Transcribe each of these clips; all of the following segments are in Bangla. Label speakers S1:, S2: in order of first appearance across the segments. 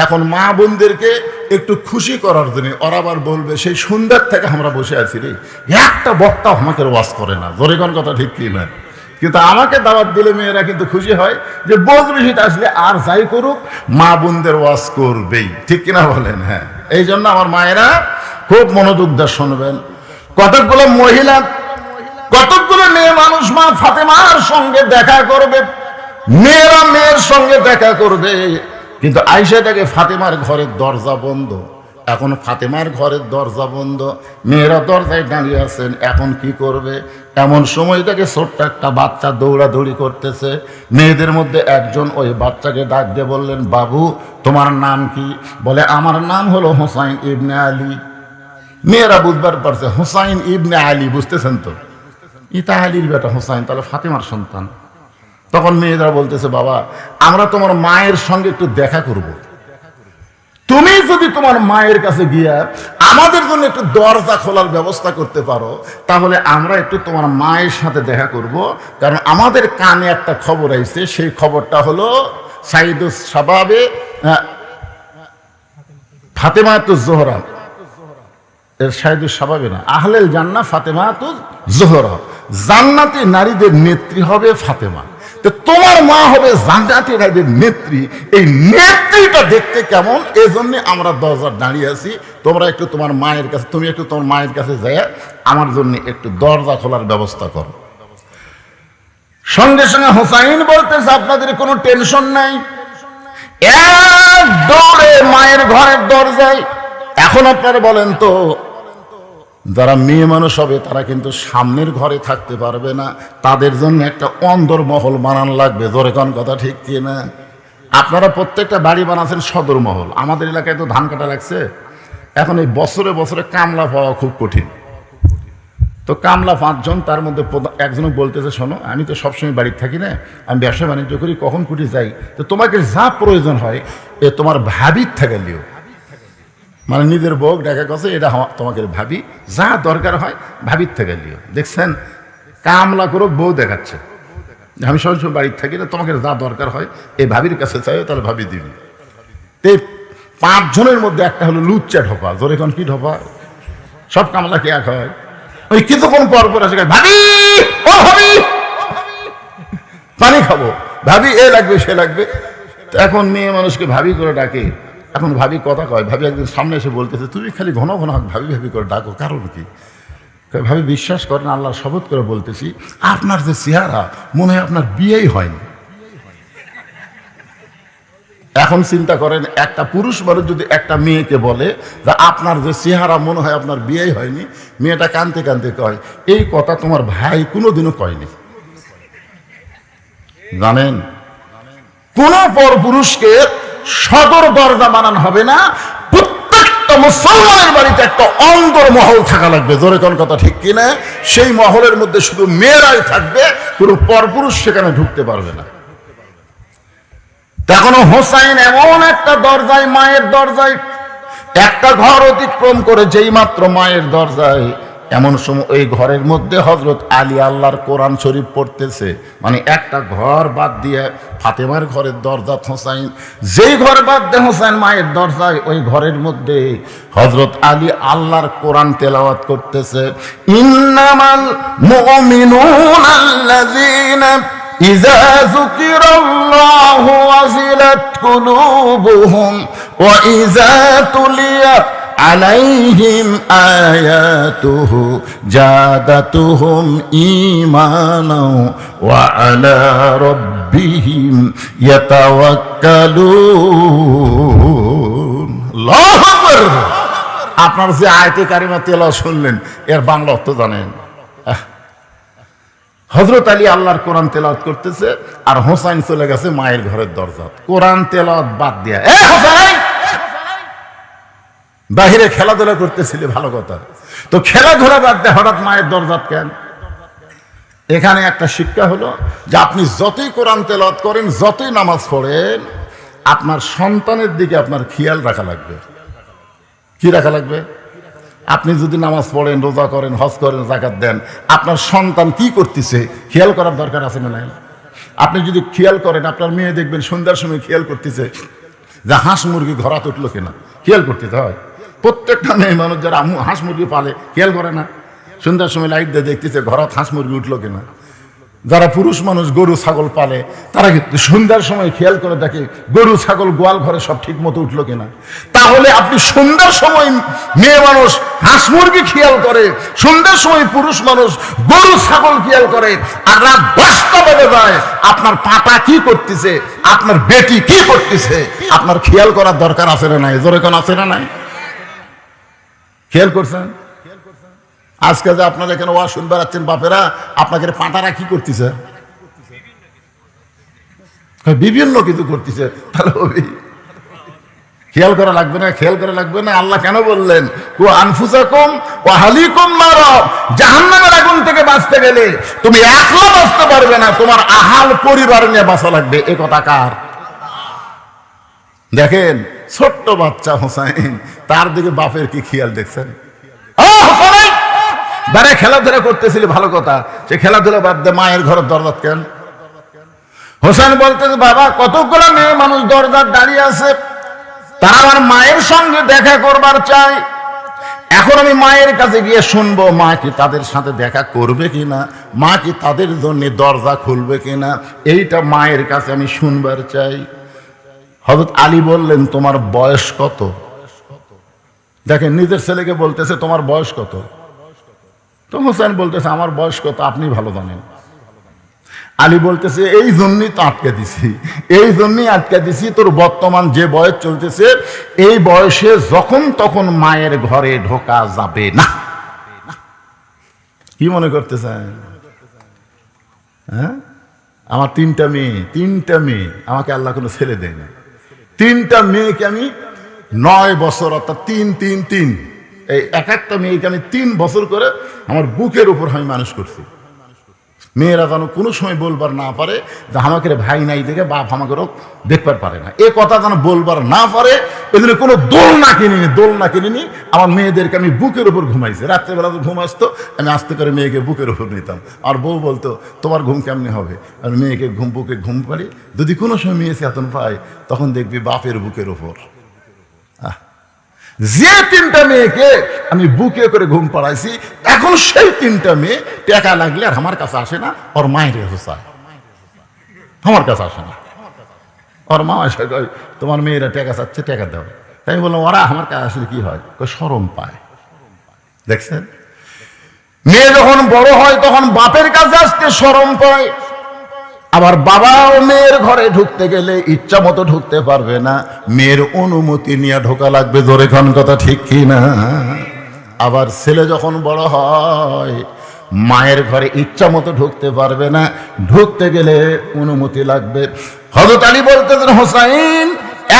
S1: এখন মা বোনদেরকে একটু খুশি করার জন্য ওরা আবার বলবে সেই সন্ধ্যার থেকে আমরা বসে আছি রে, একটা বক্তা আমাকে ওয়াজ করে না, জোরে কোন কথা ঠিক কি না? কিন্তু আমাকে দাওয়াত দিলে মেয়েরা কিন্তু খুশি হয় যে বজরিশিতে আসলে আর যাই করুক মা বোনদের ওয়াজ করবেই, ঠিক কিনা বলেন? হ্যাঁ, এই জন্য আমার মায়েরা খুব মনোযোগ দিয়ে শুনবেন। কতকগুলো মহিলা, কতকগুলো মেয়ে মানুষ মা ফাতেমার সঙ্গে দেখা করবে, মেয়েরা মেয়ের সঙ্গে দেখা করবে, কিন্তু আয়েশা দেখে ফাতেমার ঘরের দরজা বন্ধ। এখন ফাতেমার ঘরের দরজা বন্ধ, মেয়েরা দরজায় দাঁড়িয়ে আছেন, এখন কি করবে? এমন সময় থেকে ছোট্ট একটা বাচ্চা দৌড়াদৌড়ি করতেছে। মেয়েদের মধ্যে একজন ওই বাচ্চাকে ডাক দিয়ে বললেন, বাবু তোমার নাম কি? বলে, আমার নাম হলো হুসাইন ইবনে আলী। মেয়েরা বুঝবার পারছে হুসাইন ইবনে আলী, বুঝতেছেন তো, ইতা আলীর বেটা হুসাইন, তাহলে ফাতেমার সন্তান। তখন মেয়েরা বলতেছে, বাবা আমরা তোমার মায়ের সঙ্গে একটু দেখা করব, তুমি যদি তোমার মায়ের কাছে গিয়া আমাদের জন্য একটু দরজা খোলার ব্যবস্থা করতে পারো, তাহলে আমরা একটু তোমার মায়ের সাথে দেখা করব। কারণ আমাদের কানে একটা খবর আইছে, সেই খবরটা হলো সাইদুস শাবাবে ফাতেমাতুজ জোহরা, এর সাইদুস শাবাবে না, আহলেল জান্নাহ ফাতেমাতুজ জোহরা, জান্নাতি নারীদের নেত্রী হবে ফাতেমা। তো তোমার মা হবে জান্নাতি নারীদের নেত্রী, এই নেত্রীটা দেখতে কেমন, এই জন্য আমরা দরজার দাঁড়িয়ে আছি। তোমরা একটু তোমার মায়ের কাছে, তুমি একটু তোমার মায়ের কাছে যাই আমার জন্য একটু দরজা খোলার ব্যবস্থা করো। সঙ্গে সঙ্গে হুসাইন বলতেছে, আপনাদের কোনো টেনশন নাই, এক দৌড়ে মায়ের ঘরের দরজায়। এখন আপনারা বলেন তো, যারা মেয়ে মানুষ হবে তারা কিন্তু সামনের ঘরে থাকতে পারবে না, তাদের জন্য একটা অন্দরমহল বানান লাগবে, জোরে কোন কথা ঠিক কি না? আপনারা প্রত্যেকটা বাড়ি বানাচ্ছেন সদর মহল, আমাদের এলাকায় তো ধান কাটা লাগছে, এখন এই বছরে বছরে কামলা পাওয়া খুব কঠিন। তো কামলা 5 জন, তার মধ্যে একজন বলতেছে, শোনো আমি তো সবসময় বাড়িতে থাকি না, আমি ব্যবসা বাণিজ্য করি, কখন কুটি যাই, তো তোমাকে যা প্রয়োজন হয় এ তোমার ভাবির থেকে লিও, মানে নিজের বউ দেখা গেছে এটা তোমাকে ভাবি, যা দরকার হয় ভাবির থেকে লিও। দেখছেন, কামলা করে বউ দেখাচ্ছে, আমি সবসময় বাড়িতে থাকি না, তোমাকে যা দরকার হয় এই ভাবির কাছে চাই, তাহলে ভাবি দিবি। এই 5 জনের মধ্যে একটা হলো লুচ্চা ঢোপা, জোরে কোন কি ঢোপা? সব কামলা কি এক হয়? ওই কিছুক্ষণ পর পর আসে, ভাবি ও ভাবি পানি খাবো, ভাবি এ লাগবে সে লাগবে। এখন মেয়ে মানুষকে ভাবি করে ডাকে, এখন ভাবি কথা কয়, ভাবি একদিন সামনে এসে বলতেছে, তুমি খালি ঘন ঘন ভাবি ভাবি করে ডাকো, কারণ কি? ভাবি বিশ্বাস করেন, আল্লাহর শপথ করে বলতেছি, আপনার যে চেহারা মনে হয় আপনার বিয়েই হয়নি। এখন চিন্তা করেন, একটা পুরুষ মানুষ যদি একটা মেয়েকে বলে যে আপনার যে চেহারা মনে হয় আপনার বিয়েই হয়নি, মেয়েটা কাঁদতে কাঁদতে কয়, এই কথা তোমার ভাই কোনোদিনও কয়নি। জানেন, কোন পর পুরুষকে সদর দরজা বানানো হবে না, প্রত্যেকটা মুসলমানের বাড়িতে একটা অন্দরমহল থাকা লাগবে, জোরে কোন কথা ঠিক কিনা? সেই মহলের মধ্যে শুধু মেয়েরাই থাকবে, কোনো পরপুরুষ সেখানে ঢুকতে পারবে না। এখনো হোসাইন এমন একটা দরজায়, মায়ের দরজায়, একটা ঘর অতিক্রম করে যেই মাত্র মায়ের দরজায়, এমন সময় ওই ঘরের মধ্যে হযরত আলী আল্লাহর কোরআন শরীফ পড়তেছে। মানে একটা ঘর বাদ দিয়ে ফাতেমার ঘরের দরজা হোসাইন, যেই ঘর বাদ দিয়ে হোসাইন মায়ের দরজায়, ওই ঘরের মধ্যে হযরত আলী আল্লাহর কোরআন তেলাওয়াত করতেছে। ইন্নামাল মুমিনুনা আল্লাযীনা ইযা যুকিরাল্লাহু ওয়াজিলাত কুলুবুহুম ওয়া ইযা তুলিয়াত আলাইহিম আয়াতুহু জাদাতুহুম ঈমানাও ওয়া আলা রাব্বিহিম ইয়াতাওয়াক্কালুন। আল্লাহু আকবার। আপনারা যে আয়াতে কারিমা তেলাওয়াত শুনলেন, এর বাংলা অর্থ জানেন? হযরত আলী আল্লাহর কোরআন তেলাওয়াত করতেছে, আর হোসাইন চলে গেছে মায়ের ঘরের দরজা। কোরআন তেলাওয়াত বাদ দিয়া, এ হোসাইন বাহিরে খেলাধুলা করতেছিলে, ভালো কথা, তো খেলাধুলা বাদ দিয়ে হঠাৎ মায়ের দরজা কেন? এখানে একটা শিক্ষা হলো যে আপনি যতই কোরআন তেলাওয়াত করেন, যতই নামাজ পড়েন, আপনার সন্তানের দিকে আপনার খেয়াল রাখা লাগবে। কি রাখা লাগবে? আপনি যদি নামাজ পড়েন, রোজা করেন, হজ করেন, যাকাত দেন, আপনার সন্তান কি করতেছে খেয়াল করার দরকার আছে না নাই? আপনি যদি খেয়াল করেন, আপনার মেয়ে দেখবেন সন্ধ্যার সময় খেয়াল করতেছে যে হাঁস মুরগি ঘরাত উঠলো কিনা খেয়াল করতে হয়। প্রত্যেকটা মেয়ে মানুষ যারা হাঁস মুরগি পালে খেয়াল করে না, সন্ধ্যার সময় লাইট দিয়ে দেখতেছে ঘরাত হাঁস মুরগি উঠলো কিনা। যারা পুরুষ মানুষ গরু ছাগল পালে তারা কিন্তু সন্ধ্যার সময় খেয়াল করে দেখে গরু ছাগল গোয়াল ঘরে সব ঠিক মতো উঠলো কিনা। তাহলে আপনি সন্ধ্যার সময় মেয়ে মানুষ হাঁস মুরগি খেয়াল করে, সন্ধ্যার সময় পুরুষ মানুষ গরু ছাগল খেয়াল করে, আর রাত 10টা বেজে যায় আপনার পাটা কি করতেছে, আপনার বেটি কি করতেছে, আপনার খেয়াল করার দরকার আছে না নাই? জোরে কোন আছে না নাই? খেয়াল করছেন? আজকে যে আপনারা এখানে ওয়াজ শুনতে বেড়াচ্ছেন বাপেরা, আপনাকে পাঁটারা কি করতেছে? বিভিন্ন কিছু করতেছে। তাহলে খেয়াল করা লাগবে না? খেয়াল করা লাগবে না? আল্লাহ কেন বললেন কু আনফুসাকুম ওয়া আহলিকুম নার, জাহান্নামের আগুন থেকে বাঁচতে গেলে তুমি একলা বাঁচতে পারবে না, তোমার আহাল পরিবার নিয়ে বাঁচা লাগবে। এ কথা কার? দেখেন ছোট্ট বাচ্চা হোসাইন, তার দিকে বাপের কি খেয়াল দেখছেন? বারে খেলাধুলা করতেছিল ভালো কথা, সে খেলাধুলা বাদ দে, মায়ের ঘরের দরজা কেন? হোসেন বলতেছে বাবা কতগুলো মেয়ে মানুষ দরজার দাঁড়িয়ে আছে, তারা আমার মায়ের সঙ্গে দেখা করবার চাই। এখন আমি মায়ের কাছে গিয়ে শুনবো মা কি তাদের সাথে দেখা করবে কিনা, মা কি তাদের জন্য দরজা খুলবে কিনা, এইটা মায়ের কাছে আমি শুনবার চাই। হযরত আলী বললেন তোমার বয়স কত? দেখেন নিজের ছেলেকে বলতেছে তোমার বয়স কত? তো হোসেন বলতেছে আমার বয়স কত আপনি ভালো জানেন। আলী বলতেছে এই জন্যই তো আটকে দিছি, এই জন্যই আটকে দিছি, তোর বর্তমান যে বয়স চলতেছে এই বয়সে যখন তখন মায়ের ঘরে ঢোকা যাবে না। কি মনে করতেছেন? হ্যাঁ, আমার তিনটা মেয়ে, আমাকে আল্লাহ কোনো ছেলে দেয় না। তিনটা মেয়েকে আমি 9 বছর অর্থাৎ 3 এই একটা মেয়েকে আমি 3 বছর করে আমার বুকের উপর আমি মানুষ করছি। মেয়েরা যেন কোনো সময় বলবার না পারে যে আমাকে ভাই নাই দেখে বাপ আমাকেও দেখবার পারে না, এ কথা যেন বলবার না পারে। এই জন্য কোনো দোলনা কিনিনি, আমার মেয়েদেরকে আমি বুকের উপর ঘুমাইছি। রাত্রেবেলা তো ঘুম আসতো, আমি আস্তে করে মেয়েকে বুকের উপর নিতাম। আর বউ বলতো তোমার ঘুম কেমনি হবে, আর মেয়েকে বুকে ঘুম পারি। যদি কোনো সময় মেয়ে চেতন পায় তখন দেখবি বাপের বুকের উপর। যে 3টা মেয়েকে আমি বুকে করে ঘুম পাড়াইছি, এখন সেই 3টা মেয়ে টাকা লাগলে আর আমার কাছে আসে না, ওর মায়ের কাছে চায়, আমার কাছে আসে না। ওর মা এসে কয় তোমার মেয়েরা টাকা চাচ্ছে, টাকা দাও। তাই বললাম ওরা আমার কাছে আসলে কি হয়, শরম পায়। দেখছেন, মেয়ে যখন বড় হয় তখন বাপের কাছে আসতে শরম পায়। আবার বাবাও মেয়ের ঘরে ঢুকতে গেলে ইচ্ছা মতো ঢুকতে পারবে না, মেয়ের অনুমতি নিয়ে ঢোকা লাগবে। জোরে কোন কথা ঠিক কি না? আবার ছেলে যখন বড় হয় মায়ের ঘরে ইচ্ছা মতো ঢুকতে পারবে না, ঢুকতে গেলে অনুমতি লাগবে। হযরত আলী বলতেছেন হোসাইন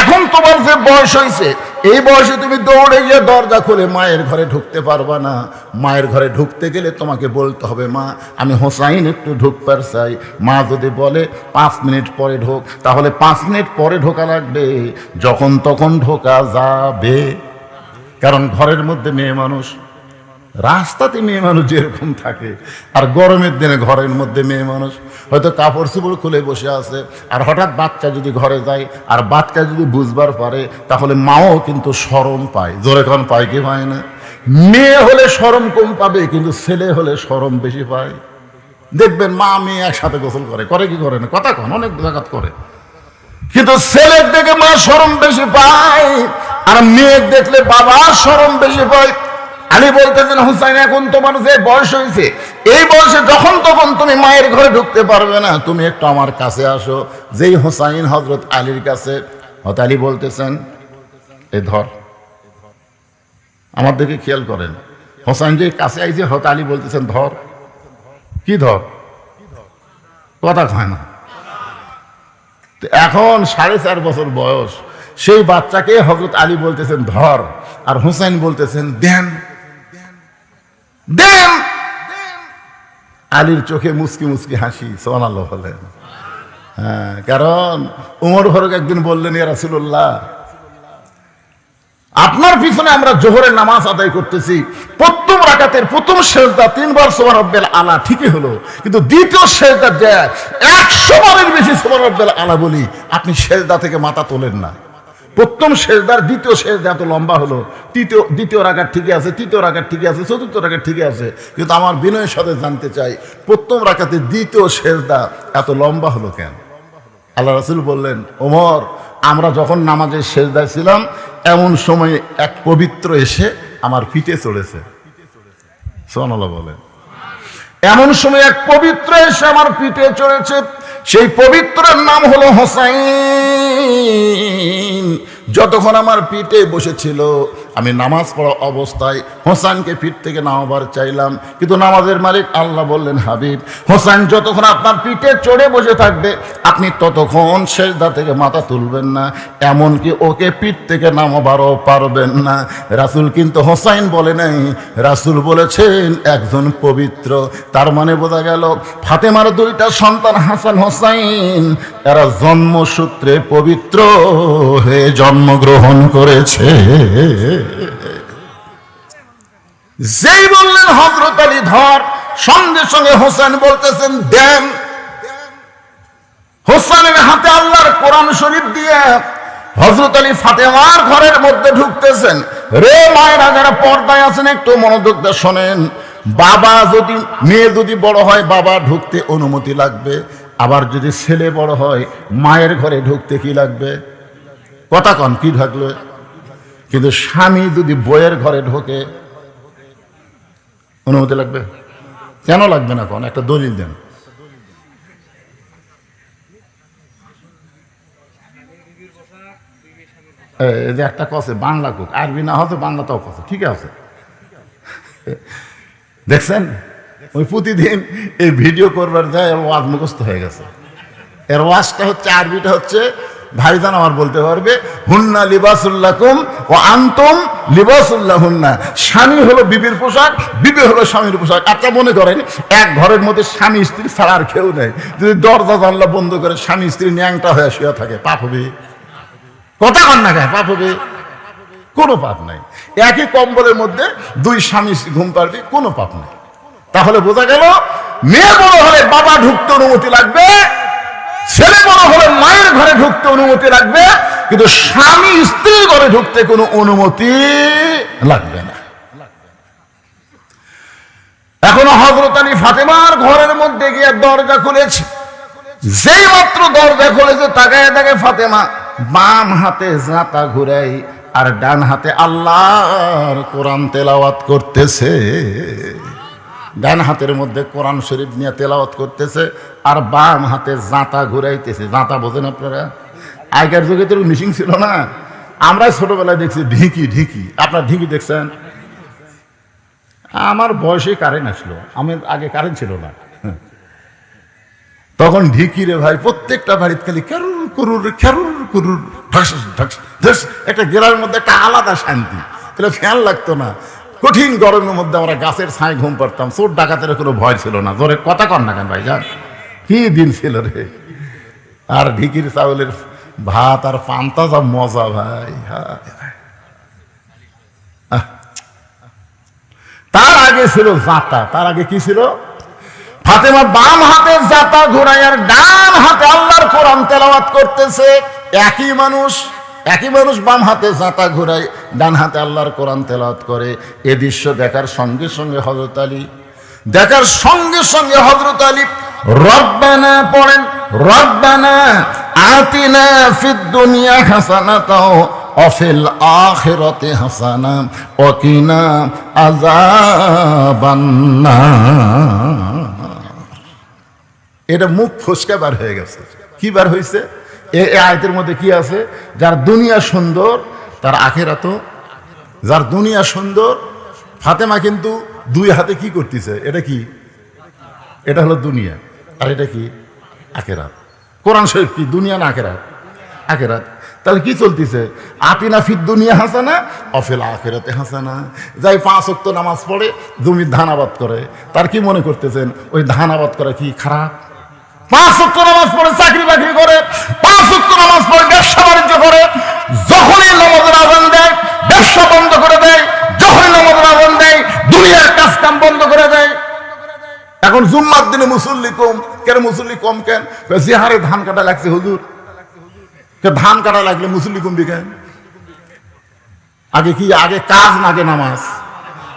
S1: এখন তোমার যে বয়স হয়েছে এই বয়সে তুমি দৌড়ে গিয়ে দরজা খুলে মায়ের ঘরে ঢুকতে পারবা না। মায়ের ঘরে ঢুকতে গেলে তোমাকে বলতে হবে মা আমি হোসাইন একটু ঢুকবার চাই। মা যদি বলে 5 মিনিট পরে ঢোক, তাহলে 5 মিনিট পরে ঢোকা লাগবে, যখন তখন ঢোকা যাবে। কারণ ঘরের মধ্যে মেয়ে মানুষ, রাস্তাতে মেয়ে মানুষ যেরকম থাকে, আর গরমের দিনে ঘরের মধ্যে মেয়ে মানুষ হয়তো কাপড় চোপড় খুলে বসে আছে, আর হঠাৎ বাচ্চা যদি ঘরে যায় আর বাচ্চা যদি বুঝবার পারে তাহলে মাও কিন্তু শরম পায়। জোরে কোন পায় কি পায় না? মেয়ে হলে শরম কম পাবে, কিন্তু ছেলে হলে শরম বেশি পায়। দেখবেন মা মেয়ে একসাথে গোসল করে কি করে না, কথা কন অনেক জায়গা করে, কিন্তু ছেলের দেখে মা শরম বেশি পায়, আর মেয়ে দেখলে বাবা শরম বেশি পায়। আলী বলতেছেন হুসাইন এখন তোমার যে বয়স হয়েছে এই বয়সে যখন তখন তুমি মায়ের ঘরে ঢুকতে পারবে না, তুমি একটু আমার কাছে আসো। যেই হুসাইন হযরত আলীর কাছে, হযরত আলী বলতেছেন এই ধর। আমার দিকে খেয়াল করেন, হুসাইন যে কাছে আইছে হযরত আলী বলতেছেন ধর। কি ধর? কথা কয় না। এখন 4.5 বছর বয়স সেই বাচ্চাকে হযরত আলী বলতেছেন ধর, আর হুসাইন বলতেছেন দেন দেন। আলীর চোখে মুচকি মুচকি হাসি, সুবহানাল্লাহ বলেন। হ্যাঁ, কারণ উমর ফারুক একদিন বললেন ইয়া রাসূলুল্লাহ আপনার পিছনে আমরা জোহরের নামাজ আদায় করতেছি, প্রথম রাকাতের প্রথম সেজদা 3 বার সুবহান রাব্বিল আলা ঠিকই হলো, কিন্তু দ্বিতীয় সেজদা দেয় 100 বারের বেশি সুবহান রাব্বিল আলা বলি, আপনি সেজদা থেকে মাথা তোলেন না। প্রথম সেজদার দ্বিতীয় সেজদা এত লম্বা হলো, দ্বিতীয় রাকাত ঠিকই আছে, তৃতীয় রাকাত ঠিকই আছে, চতুর্থ রাকাত ঠিকই আছে, কিন্তু আমার বিনয়ের সাথে জানতে চাই প্রথম রাকাতে দ্বিতীয় সেজদা এত লম্বা হলো কেন? আল্লাহ রাসূল বললেন, ওমর, আমরা যখন নামাজের সেজদায় ছিলাম এমন সময় এক পবিত্র এসে আমার পিঠে চড়েছে। সুবহানাল্লাহ বলেন। এমন সময় এক পবিত্র এসে আমার পিঠে চড়েছে, সেই পবিত্রের নাম হলো হোসাইন। যতক্ষণ আমার পিঠে বসেছিল আমি নামাজ পড়া অবস্থায় হোসাইনকে পিঠ থেকে নামাবার চাইলাম, কিন্তু নামাজের মালিক আল্লাহ বললেন, হাবিব, হোসাইন যতক্ষণ আপনার পিঠে চড়ে বসে থাকবে আপনি ততক্ষণ সেজদা থেকে মাথা তুলবেন না, এমনকি ওকে পিঠ থেকে নামাবারও পারবেন না। রাসূল কিন্তু হোসাইন বলে নাই, রাসূল বলেছেন একজন পবিত্র। তার মানে বোঝা গেল ফাতেমার দুইটা সন্তান হাসান হোসাইন এরা জন্মসূত্রে পবিত্র হয়ে জন্মগ্রহণ করেছে। যেই বললেন হযরত আলী ধর, সঙ্গে সঙ্গে হোসেন বলতেছেন দেন। হোসেনের হাতে আল্লাহর কোরআন শরীফ দিয়ে হযরত আলী ফাতেমার ঘরের মধ্যে ঢুকতেছেন। রে মায়েরা যারা পর্দায় আছেন একটু মনোযোগ দিয়ে শোনেন। বাবা যদি, মেয়ে যদি বড় হয় বাবা ঢুকতে অনুমতি লাগবে, আবার যদি ছেলে বড় হয় মায়ের ঘরে ঢুকতে কি লাগবে? কথা কন, কি ঢুকলো? কিন্তু স্বামী যদি বইয়ের ঘরে ঢোকে অনুমতি লাগবে? কেন লাগবে না? কোন একটা দলিল দেন। এই যে একটা কছে বাংলা কুক, আরবি না হতে বাংলাটাও কছে, ঠিক আছে। দেখছেন, ওই প্রতিদিন এই ভিডিও করবার যায় এর ওয়াজ মুখস্থ হয়ে গেছে। এর ওয়াজটা হচ্ছে, আরবিটা হচ্ছে, ভাইজান আমার বলতে পারবে, হুন্না লিবাসুল্লাকুম ও আনতুম লিবাসুল্লাহুন্না। স্বামী হলো বিবির পোশাক, বিবি হলো স্বামীর পোশাক। আচ্ছা মনে করেন এক ঘরের মধ্যে স্বামী স্ত্রী ছাড়া আর কেউ নেই, যদি দরজা জানলা বন্ধ করে স্বামী স্ত্রী ন্যাংটা হয়ে শুয়ে থাকে, পাপ হবে? কথা কন না গায়ে, পাপ হবে? কোনো পাপ নাই। একই কম্বলের মধ্যে দুই স্বামী ঘুম পারবে, কোনো পাপ নাই। তাহলে বোঝা গেল মেয়ে বড় হলে বাবা ঢুকতে অনুমতি লাগবে, ছেলে বড় হলে মায়ের ঘরে ঢুকতে অনুমতি লাগবে, কিন্তু স্বামী স্ত্রীর ঘরে ঢুকতে কোনো অনুমতি লাগবে না। এখনো হযরত আলী ফাতেমার ঘরের মধ্যে গিয়ে দরজা খুলেছে। যেই মাত্র দরজা খুলেছে তাকায় দেখে ফাতেমা বাম হাতে জাতা ঘুরাই আর ডান হাতে আল্লাহর কোরআন তেলাওয়াত করতেছে। ডান হাতের মধ্যে কোরআন শরীফ নিয়ে তেলাওয়াত করতেছে আর বাম হাতে জাঁতা ঘুরাইতেছে। জাঁতা বোঝেন আপনারা? আগের যুগে তো মিশিং ছিল না, আমরা ছোটবেলায় দেখছি ঢিকি। ঢিকি, আপনার ঢিকি দেখছেন? আমার বয়সে কারেন্ট আসলো, আমি আগে কারেন্ট ছিল না। তখন ঢিকি রে ভাই প্রত্যেকটা বাড়িতে খালি ক্যারুর কুরুর ক্যারুর কুরুর ঢাস ঢাস ঢাস, একটা গেলার মধ্যে একটা আলাদা শান্তি। তাহলে ফ্যান লাগতো না। কঠিন গরমের মধ্যে আমরা গাছের ছায় ঘুম পারতাম, চোর ডাকাতের কোনো ভয় ছিল না। জোরে কথা কন না কেন ভাই, যান কি দিন ছিল রে। আর ঢিকির চাউলের ভাত আর পান্তা যা মজা ভাই। তার আগে ছিল জাঁতা। তার আগে কি ছিল? ফাতেমা বাম হাতে জাঁতা ঘোরায় আর ডান হাতে আল্লাহর কোরআন তেলাওয়াত করতেছে। একই মানুষ বাম হাতে জাঁতা ঘোরায়, ডান হাতে আল্লাহর কোরআন তেলাওয়াত করে। এ দৃশ্য দেখার সঙ্গে সঙ্গে হযরত আলী রব্বানা পড়েন, রব্বানা আতিনা ফিদ দুনিয়া হাসানাতাও ওয়া ফিল আখিরাতি হাসানা ওয়া কিনা আযাবান নার। এটা মুখ ফসকে বার হয়ে গেছে। কি বার হয়েছে? এই আয়াতের মধ্যে কি আছে? যার দুনিয়া সুন্দর তার আখিরাতও। যার দুনিয়া সুন্দর, ফাতেমা কিন্তু দুই হাতে কি করতেছে? এটা কি? এটা হলো দুনিয়া, আর এটা কি? আখিরাত। কোরআন শরীফ কি দুনিয়া না আখিরাত? আখিরাত। তাহলে কি চলতেছে? আতিনা ফিদ দুনিয়া হাসানা ওয়া ফিল আখিরাতি হাসানা। যাই 5 ওয়াক্ত নামাজ পড়ে জমির ধান আবাদ করে, তার কি মনে করতেছেন ওই ধান আবাদ করা কি খারাপ? 5 ওয়াক্ত নামাজ পড়ে চাকরি বাকরি করে, 5 ওয়াক্ত নামাজ পড়ে ব্যবসা বাণিজ্য করে, যখনই নামাজের আযান দেয় ব্যবসা বন্ধ করে দেয়, যখনই নামাজের আযান দেয় দুনিয়ার কাজ কাম বন্ধ করে দেয়। এখন জুম্মার দিনে মুসল্লি কম কেন? মুসল্লি কম কেন? যে হারে ধান কাটা লাগছে হুজুর, ধান কাটা লাগলে মুসল্লি কমবি কেন? আগে কাজ না আগে নামাজ?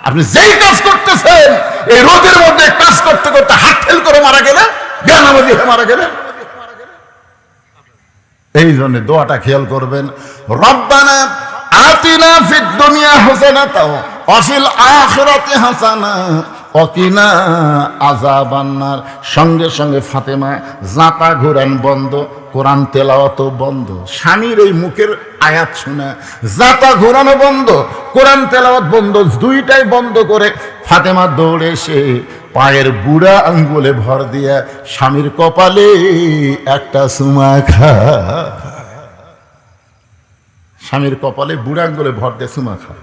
S1: আপনি যেই কাজ করতেছেন এই রোদের মধ্যে কাজ করতে করতে হাত ফেল করে মারা গেলে, বেনামাজি হয়ে মারা গেলে। এই জন্য দোয়াটা খেয়াল করবেন, রব্বানা আতিনা ফিদ দুনিয়া হাসানাতাও ওয়া ফিল আখিরাতি হাসানা ওয়া কিনা আযাবান্নার। সঙ্গে সঙ্গে ফাতেমা জাতা ঘোরান বন্ধ, কোরআন তেলাওয়াত বন্ধ। স্বামীর এই মুখের আয়াত শুনে জাতা ঘোরানো বন্ধ, কোরআন তেলাওয়াত বন্ধ, দুইটাই বন্ধ করে ফাতেমা দৌড়ে এসে পায়ের বুড়া আঙ্গুলে ভর দিয়া স্বামীর কপালে একটা চুমা খা। স্বামীর কপালে বুড়া আঙ্গুলে ভর দিয়ে চুমা খা।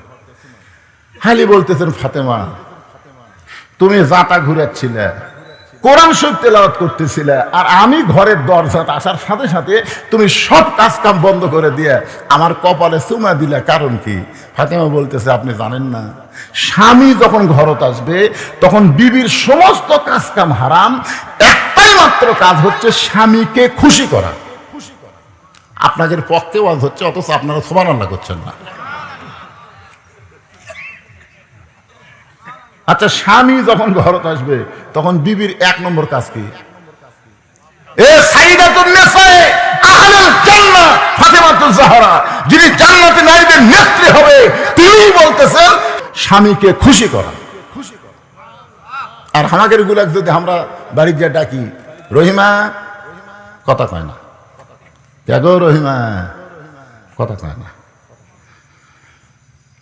S1: খালি বলতেছেন, ফাতেমা তুমি জাতা ঘুরাচ্ছিলে, কোরআন শরীফ তেলাওয়াত করতেছিলে, আর আমি ঘরের দরজাতে আসার সাথে সাথে তুমি সব কাজ কাম বন্ধ করে দিয়ে আমার কপালে চুমা দিলে, কারণ কি? ফাতেমা বলতেছে, আপনি জানেন না, স্বামী যখন ঘরত আসবে তখন বিবির সমস্ত কাজ কাম হারাম, একটাই মাত্র কাজ হচ্ছে স্বামীকে খুশি করা। আপনাদের পক্ষে ওয়াজ হচ্ছে, অথচ আপনারা সুবহানাল্লাহ করছেন না। আচ্ছা, স্বামী যখন ঘরত আসবে তখন বিবির এক নম্বর কাজ কি? ফাতেমাতুজ জাহরা, যিনি জান্নাতি নারীদের নেত্রী হবে, তিনি বলতেছেন স্বামীকে খুশি করা। আর আমাদের গুলাক যদি আমরা বাড়ি গিয়ে ডাকি, রহিমা, কথা কয় না। গো রহিমা, কথা কয় না।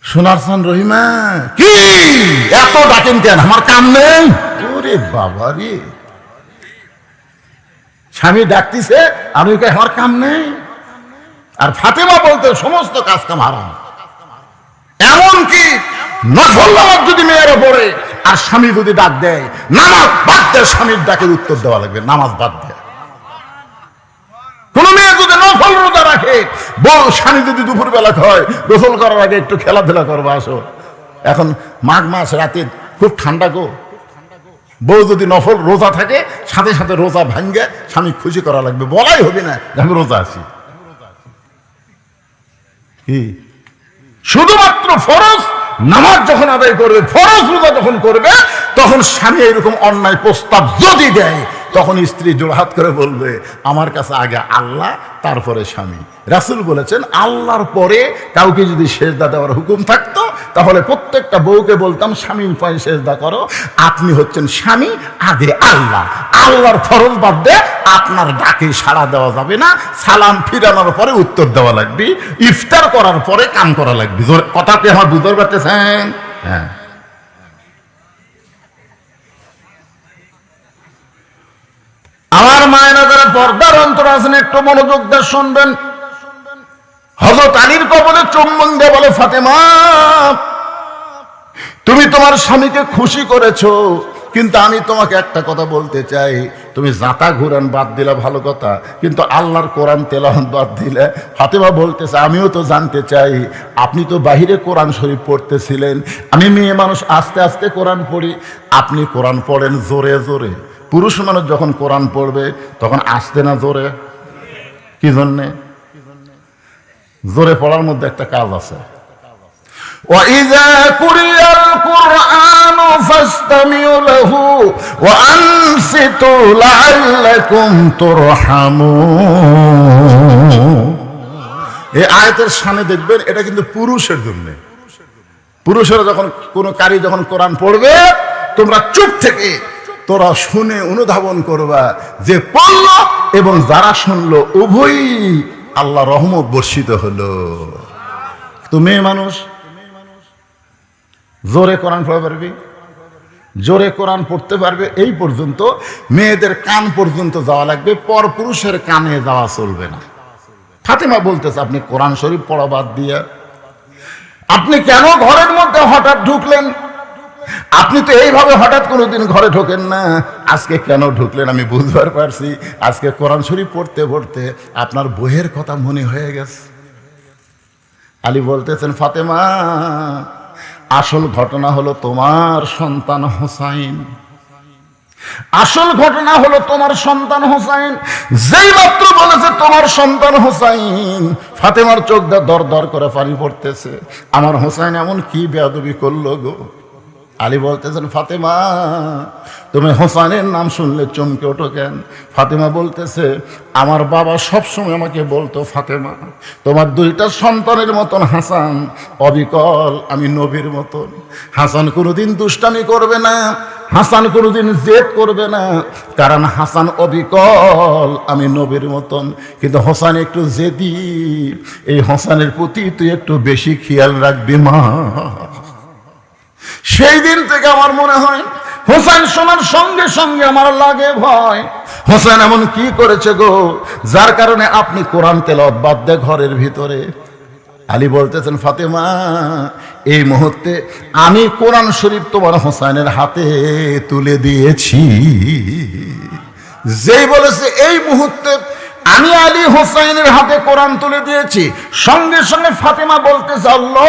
S1: সোনার চান, রহিমা, কি এত ডাকেন কেন? আমার কাম নেই। ওরে বাবা রে, স্বামী ডাকতিছে, আমি আমার কাম নেই। আর ফাতেমা বলতে সমস্ত কাজ কাম হারাম। এমনকি নফল নামাজ যদি মেয়েরা পড়ে আর স্বামী যদি ডাক দেয়, নামাজ বাদ দেয়, স্বামীর ডাকের উত্তর দেওয়া লাগবে, নামাজ বাদ দেয়। কোন মেয়ে যদি নফল রোজা রাখে, বল স্বামী যদি দুপুর বেলা হয় গোসল করার আগে একটু খেলাধুলা করবো, আসো। এখন মাঘ মাস, রাতে খুব ঠান্ডা গো, বউ যদি নফল রোজা থাকে, সাথে সাথে রোজা ভাঙ্গে স্বামী খুশি করা লাগবে, বলাই হবে না আমি রোজা আছি। কি শুধুমাত্র ফরজ নামাজ যখন আদায় করবে, ফরজ রোজা যখন করবে, তখন স্বামী এরকম অন্যায় প্রস্তাব যদি দেয়, তখন স্ত্রী জোড়হাত করে বলবে, আমার কাছে আগে আল্লাহ, তারপরে স্বামী। রাসূল বলেছেন, আল্লাহর পরে কাউকে যদি সেজদা দেওয়ার হুকুম থাকতো, তাহলে প্রত্যেকটা বউকে বলতাম, স্বামীর পায়ে সেজদা করো। আপনি হচ্ছেন স্বামী, আগে আল্লাহ। আল্লাহর ফরজ বাদ দিয়ে আপনার ডাকে সাড়া দেওয়া যাবে না। সালাম ফিরানোর পরে উত্তর দেওয়া লাগবে, ইফতার করার পরে কাম করা লাগবে। কথা কি আমার বুঝতে পারতেছেন? হ্যাঁ। আমার মায়েরা যারা পর্দার অন্তর আছেন, একটু মনোযোগ দিয়ে শুনবেন। হযরত আলীর কবরে চুম্বন দিয়ে বলে, ফাতেমা, তুমি তোমার স্বামীকে খুশি করেছো, কিন্তু আমি তোমাকে একটা কথা বলতে চাই, তুমি জাতা ঘুরান বাদ দিলে ভালো কথা, কিন্তু আল্লাহর কোরআন তেলাওয়াত বাদ দিলে। ফাতেমা বলতেছে, আমিও তো জানতে চাই, আপনি তো বাহিরে কোরআন শরীফ পড়তেছিলেন, আমি মেয়ে মানুষ আস্তে আস্তে কোরআন পড়ি, আপনি কোরআন পড়েন জোরে জোরে। পুরুষ মানুষ যখন কোরআন পড়বে তখন আসতে না জোরে? কি জন্যে? জোরে পড়ার মধ্যে একটা কাজ আছে। وَإِذَا قُرِئَ الْقُرْآنُ فَاسْتَمِعُوا لَهُ وَأَنصِتُوا لَعَلَّكُمْ تُرْحَمُونَ। এই আয়াতের সামনে দেখবেন, এটা কিন্তু পুরুষের জন্য। পুরুষেরা যখন কোনো কারি যখন কোরআন পড়বে, তোমরা চুপ থেকে তোরা শুনে অনুধাবন করবা যে পড়ল এবং যারা শুনলো উভয়ই আল্লাহ রহমত বর্ষিত হলো। তো মেয়ে মানুষ জোরে কোরআন পড়তে পারবে, জোরে কোরআন পড়তে পারবে, এই পর্যন্ত মেয়েদের কান পর্যন্ত যাওয়া লাগবে, পর পুরুষের কানে যাওয়া চলবে না। ফাতেমা বলতেছে, আপনি কোরআন শরীফ পড়া বাদ দিয়ে আপনি কেন ঘরের মধ্যে হঠাৎ ঢুকলেন? আপনি তো এইভাবে হঠাৎ কোনোদিন ঘরে ঢোকেন না, আজকে কেন ঢুকলেন আমি বুঝবার পারছি। আজকে কোরআন শরীফ পড়তে পড়তে আপনার বইয়ের কথা মনে হয়ে গেছে। আলী বলতেছেন, ফাতেমা, আসল ঘটনা হলো তোমার সন্তান হোসাইন। আসল ঘটনা হলো তোমার সন্তান হোসাইন যেই মাত্র বলেছে তোমার সন্তান হোসাইন, ফাতেমার চোখ দিয়ে দর দর করে পানি পড়তেছে। আমার হোসাইন এমন কি বেয়াদবি করলো গো। আলী বলতেছেন, ফাতেমা তুমি হোসাইনের নাম শুনলে চমকে ওঠো কেন? ফাতেমা বলতেছে, আমার বাবা সবসময় আমাকে বলতো, ফাতেমা তোমার দুইটা সন্তানের মতন হাসান অবিকল আমি নবীর মতন। হাসান কোনোদিন দুষ্টামি করবে না, হাসান কোনোদিন জেদ করবে না, কারণ হাসান অবিকল আমি নবীর মতন। কিন্তু হোসান একটু জেদি, এই হোসানের প্রতি তুই একটু বেশি খেয়াল রাখবি মা। সেই দিন থেকে আমার মনে হয় হোসেন শোনার সঙ্গে সঙ্গে আমার লাগে ভয়। হোসেন এমন কি করেছে গো যার কারণে আপনি কোরআন তেলাওয়াত বাদ দিয়ে ঘরের ভিতরে? আলী বলতেছেন, ফাতেমা এই মুহূর্তে আমি কোরআন শরীফ তোমার হোসেনের হাতে তুলে দিয়েছি। যেই বলেছে এই মুহূর্তে আমি আলী হোসাইনের হাতে কোরআন তুলে দিয়েছি, সঙ্গে সঙ্গে ফাতেমা বলতেছে, আল্লাহ